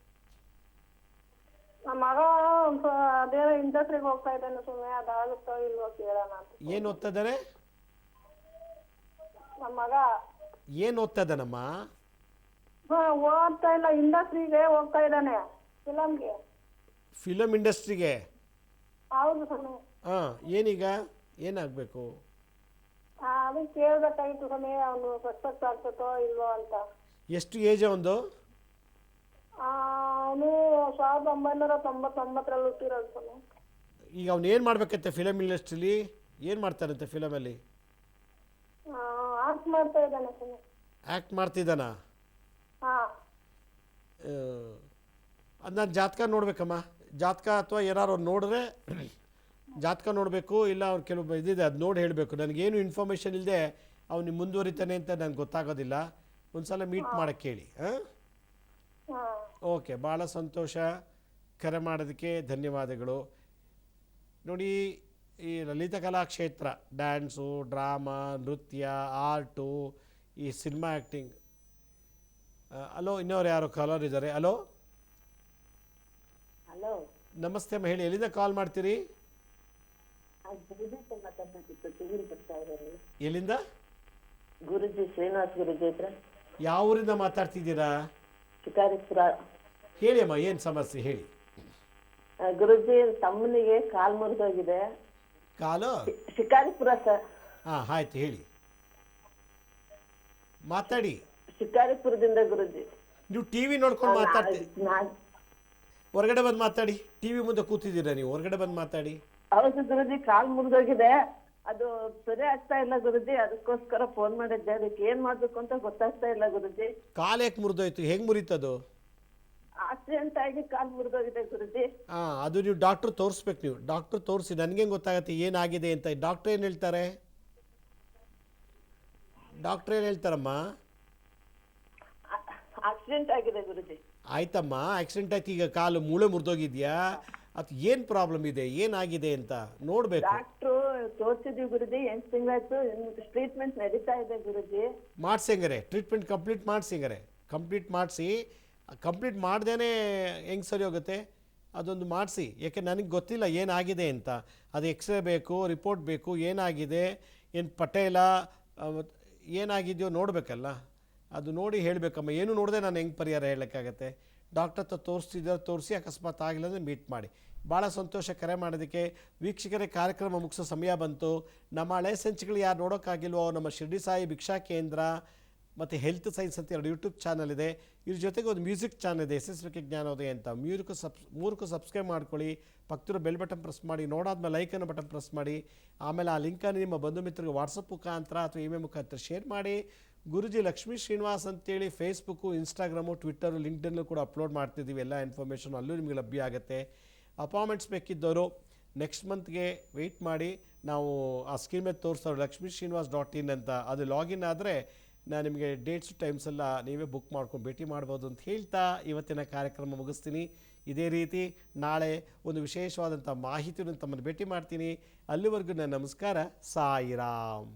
ನಮ್ಮ ಮಗ ಅದೇ ಇಂಡಸ್ಟ್ರಿಗೆ ಹೋಗ್ತಾ ಇದ್ದಾನೆ ಸುಮ್ಮನೆ, ಅದಾಗುತ್ತೋ ಇಲ್ವೋ ಕೇಳೋಣ ಅಂತ. ಏನು ಓದ್ತಾ ಇದ್ದಾನೆ ನಮ್ಮ ಮಗ? ಏನು ಓದ್ತಾ ಇದ್ದಾನಮ್ಮ? ಓದ್ತಾ ಇಲ್ಲ, ಇಂಡಸ್ಟ್ರಿಗೆ ಹೋಗ್ತಾ ಇದ್ದಾನೆ, ಫಿಲಮ್ ಇಂಡಸ್ಟ್ರಿಗೆ. ಹೌದು ಸ್ವಾಮಿ. ಏನೀಗ ಏನಾಗಬೇಕು? ಅದಕ್ಕೆ ಕೇಳ್ಬೇಕಾಗಿತ್ತು ಸ್ವಾಮಿ, ಅವನು ಸಕ್ಸಸ್ ಆಗ್ತತೋ ಇಲ್ವೋ ಅಂತ. ಎಷ್ಟು ಏಜ್ ಒಂದು? ಅವನು 1999ರಲ್ಲಿ ಹುಟ್ಟಿರೋದು ಸ್ವಾಮಿ. ಈಗ ಅವ್ನು ಏನು ಮಾಡ್ಬೇಕಂತೆ ಫಿಲಮ್ ಇಂಡಸ್ಟ್ರಿಲಿ? ಏನು ಮಾಡ್ತಾನಂತೆ ಫಿಲಮಲ್ಲಿ? ಆಕ್ಟ್ ಮಾಡ್ತಾ ಇದ್ದಾನೆ ಸ್ವಾಮಿ. ಆ್ಯಕ್ಟ್ ಮಾಡ್ತಿದ್ದಾನಾ? ಅದು ನಾನು ಜಾತಕ ನೋಡ್ಬೇಕಮ್ಮ. ಜಾತಕ ಅಥವಾ ಏನಾರು ನೋಡಿದ್ರೆ ಜಾತಕ ನೋಡಬೇಕು, ಇಲ್ಲ ಅವ್ರು ಕೆಲವು ಇದಿದೆ, ಅದು ನೋಡಿ ಹೇಳಬೇಕು. ನನಗೇನು ಇನ್ಫಾರ್ಮೇಷನ್ ಇಲ್ಲದೆ ಅವ್ನು ಮುಂದುವರಿತಾನೆ ಅಂತ ನನಗೆ ಗೊತ್ತಾಗೋದಿಲ್ಲ. ಒಂದು ಸಲ ಮೀಟ್ ಮಾಡೋಕ್ಕೆ ಹೇಳಿ. ಹಾಂ, ಓಕೆ, ಭಾಳ ಸಂತೋಷ. ಕರೆ ಮಾಡೋದಕ್ಕೆ ಧನ್ಯವಾದಗಳು. ನೋಡಿ, ಈ ಲಲಿತ ಕಲಾ ಕ್ಷೇತ್ರ, ಡ್ಯಾನ್ಸು, ಡ್ರಾಮಾ, ನೃತ್ಯ, ಆರ್ಟು, ಈ ಸಿನಿಮಾ ಆ್ಯಕ್ಟಿಂಗ್. ಅಲೋ, ಇನ್ನೋರು ಯಾರು ಕಾಲರ್ ಇದ್ದಾರೆ? ಅಲೋ, ಹಲೋ, ನಮಸ್ತೆ ಅಮ್ಮ, ಹೇಳಿ, ಎಲ್ಲಿಂದ ಕಾಲ್ ಮಾಡ್ತೀರಿ? ಎಲ್ಲಿಂದ? ಗುರುಜಿ ಶ್ರೀನಿವಾಸ್ ಗುರುಜಿ ಹತ್ರ. ಯಾವ ಊರಿಂದ ಮಾತಾಡ್ತಿದ್ದೀರಾ? ಶಿಕಾರಿಪುರ. ಹೇಳಿ ಅಮ್ಮ, ಏನು ಸಮಸ್ಯೆ ಹೇಳಿ. ಗುರುಜಿ, ತಮ್ಮನಿಗೆ ಕಾಲ್ ಮುರಿದೋಗಿದೆ. ಕಾಲು? ಶಿಕಾರಿಪುರ ಸರ್. ಹಾಂ, ಆಯ್ತು, ಹೇಳಿ, ಮಾತಾಡಿ. ಶಿಕಾರಿಪುರದಿಂದ ಗುರುಜಿ. ನೀವು ಟಿ ವಿ ನೋಡ್ಕೊಂಡು ಮಾತಾಡ್ತೀರಿ? ಹೊರಗಡೆ ಬಂದು ಮಾತಾಡಿ. ಟಿ ವಿ ಮುಂದೆ ಕೂತಿದ್ದೀರಾ ನೀವು? ಹೊರಗಡೆ ಬಂದು ಮಾತಾಡಿ. ಹೌದು ಗುರುಜಿ, ಕಾಲ್ ಮುರಿದೋಗಿದೆ. ಅದು ಸರಿ ಆಗ್ತಾ ಇಲ್ಲ ಗುರುಜಿ, ಅದಕ್ಕೋಸ್ಕರ ಫೋನ್ ಮಾಡಿದ್ದೆ. ಅದಕ್ಕೆ ಏನ್ ಮಾಡ್ಬೇಕು ಅಂತ ಗೊತ್ತಾಗ್ತಾ ಇಲ್ಲ ಗುರುಜಿ. ಕಾಲು ಯಾಕೆ ಮುರಿದೋಯ್ತು? ಹೆಂಗೆ ಮುರಿತದು? ಆಕ್ಸಿಡೆಂಟ್ ಆಗಿ ಕಾಲ್ ಮುರಿದೋಗಿದೆ ಗುರುಜಿ. ಹಾಂ, ಅದು ನೀವು ಡಾಕ್ಟ್ರ್ ತೋರಿಸ್ಬೇಕು. ನೀವು ಡಾಕ್ಟ್ರ್ ತೋರಿಸಿ ನನಗೆ ಗೊತ್ತಾಗತ್ತೆ ಏನಾಗಿದೆ ಅಂತ. ಡಾಕ್ಟ್ರ್ ಏನು ಹೇಳ್ತಾರೆ? ಡಾಕ್ಟ್ರ್ ಏನು ಹೇಳ್ತಾರಮ್ಮ? ಆಕ್ಸಿಡೆಂಟ್ ಆಗಿದೆ ಗುರುಜಿ. ಆಯ್ತಮ್ಮ, ಆಕ್ಸಿಡೆಂಟ್ ಆಯ್ತು. ಈಗ ಕಾಲು ಮೂಳೆ ಮುರಿದೋಗಿದ್ಯಾ? ಅದು ಏನು ಪ್ರಾಬ್ಲಮ್ ಇದೆ, ಏನಾಗಿದೆ ಅಂತ ನೋಡಬೇಕು. ಡಾಕ್ಟ್ರು ತೋರಿಸಿದ್ವಿ ಗುರುಜಿ, 8 ತಿಂಗಳಾಯ್ತು. ಟ್ರೀಟ್ಮೆಂಟ್ ನಡೀತಾ ಇದೆ ಗುರುಜಿ. ಮಾಡಿಸಿ ಹಂಗಾರೆ, ಟ್ರೀಟ್ಮೆಂಟ್ ಕಂಪ್ಲೀಟ್ ಮಾಡಿಸಿ. ಹಂಗಾರೆ ಕಂಪ್ಲೀಟ್ ಮಾಡಿಸಿ. ಕಂಪ್ಲೀಟ್ ಮಾಡ್ದೇ ಹೆಂಗೆ ಸರಿ ಹೋಗುತ್ತೆ? ಅದೊಂದು ಮಾಡಿಸಿ. ಯಾಕೆ ನನಗೆ ಗೊತ್ತಿಲ್ಲ ಏನಾಗಿದೆ ಅಂತ. ಅದು ಎಕ್ಸ್ರೇ ಬೇಕು, ರಿಪೋರ್ಟ್ ಬೇಕು, ಏನಾಗಿದೆ, ಏನು ಪಟೇಲ ಏನಾಗಿದೆಯೋ ನೋಡಬೇಕಲ್ಲ. ಅದು ನೋಡಿ ಹೇಳಬೇಕಮ್ಮ. ಏನು ನೋಡಿದೆ ನಾನು ಹೆಂಗೆ ಪರಿಹಾರ ಹೇಳೋಕ್ಕಾಗತ್ತೆ? ಡಾಕ್ಟರ್ ಹತ್ರ ತೋರಿಸಿ, ಅಕಸ್ಮಾತ್ ಆಗಿಲ್ಲ ಅಂದರೆ ಮೀಟ್ ಮಾಡಿ. ಭಾಳ ಸಂತೋಷ ಕರೆ ಮಾಡೋದಕ್ಕೆ. ವೀಕ್ಷಕರೇ, ಕಾರ್ಯಕ್ರಮ ಮುಗಿಸೋ ಸಮಯ ಬಂತು. ನಮ್ಮ ಹಳೆ ಸಂಚಿಕೆಗಳು ಯಾರು ನೋಡೋಕ್ಕಾಗಿಲ್ವೋ, ನಮ್ಮ ಶಿರ್ಡಿ ಸಾಯಿ ಭಿಕ್ಷಾ ಕೇಂದ್ರ ಮತ್ತು ಹೆಲ್ತ್ ಸೈನ್ಸ್ ಅಂತ 2 ಯೂಟ್ಯೂಬ್ ಚಾನಲ್ ಇದೆ. ಇದ್ರ ಜೊತೆಗೆ ಒಂದು ಮ್ಯೂಸಿಕ್ ಚಾನಲ್ ಇದೆ, SSVK ಜ್ಞಾನೋದಯ ಅಂತ. ಮೂರಕ್ಕೂ ಸಬ್ಸ್ಕ್ರೈಬ್ ಮಾಡ್ಕೊಳ್ಳಿ. ಪಕ್ಕದ ಬೆಲ್ ಬಟನ್ ಪ್ರೆಸ್ ಮಾಡಿ. ನೋಡಾದ್ಮೇಲೆ ಲೈಕ್ ಅನ್ನೋ ಬಟನ್ ಪ್ರೆಸ್ ಮಾಡಿ. ಆಮೇಲೆ ಆ ಲಿಂಕನ್ನು ನಿಮ್ಮ ಬಂಧು ಮಿತ್ರರಿಗೆ ವಾಟ್ಸಪ್ ಮುಖಾಂತರ ಅಥವಾ ಇಮೇಲ್ ಮುಖಾಂತರ ಶೇರ್ ಮಾಡಿ. ಗುರುಜಿ ಲಕ್ಷ್ಮೀ ಶ್ರೀನಿವಾಸ್ ಅಂತೇಳಿ ಫೇಸ್ಬುಕ್ಕು, ಇನ್ಸ್ಟಾಗ್ರಾಮು, ಟ್ವಿಟ್ಟರು, ಲಿಂಕ್ಡ್ಇನ್ನು ಕೂಡ ಅಪ್ಲೋಡ್ ಮಾಡ್ತಿದ್ದೀವಿ. ಎಲ್ಲ ಇನ್ಫಾರ್ಮೇಷನ್ ಅಲ್ಲೂ ನಿಮಗೆ ಲಭ್ಯ ಆಗುತ್ತೆ. ಅಪಾಯಿಂಟ್ಮೆಂಟ್ಸ್ ಬೇಕಿದ್ದವರು ನೆಕ್ಸ್ಟ್ ಮಂತ್ಗೆ ವೆಯ್ಟ್ ಮಾಡಿ. ನಾವು ಆ ಸ್ಕೀಮ್ ಮೇಲೆ ತೋರಿಸ್ತಾರೆ lakshmisrinivas.in ಅಂತ. ಅದು ಲಾಗಿನ್ ಆದರೆ ನಾನು ನಿಮಗೆ ಡೇಟ್ಸ್ ಟೈಮ್ಸ್ ಎಲ್ಲ ನೀವೇ ಬುಕ್ ಮಾಡ್ಕೊಂಡು ಭೇಟಿ ಮಾಡ್ಬೋದು ಅಂತ ಹೇಳ್ತಾ ಇವತ್ತಿನ ಕಾರ್ಯಕ್ರಮ ಮುಗಿಸ್ತೀನಿ. ಇದೇ ರೀತಿ ನಾಳೆ ಒಂದು ವಿಶೇಷವಾದಂಥ ಮಾಹಿತಿಯನ್ನು ತಮ್ಮನ್ನು ಭೇಟಿ ಮಾಡ್ತೀನಿ. ಅಲ್ಲಿವರೆಗೂ ನನ್ನ ನಮಸ್ಕಾರ. ಸಾಯಿರಾಮ್.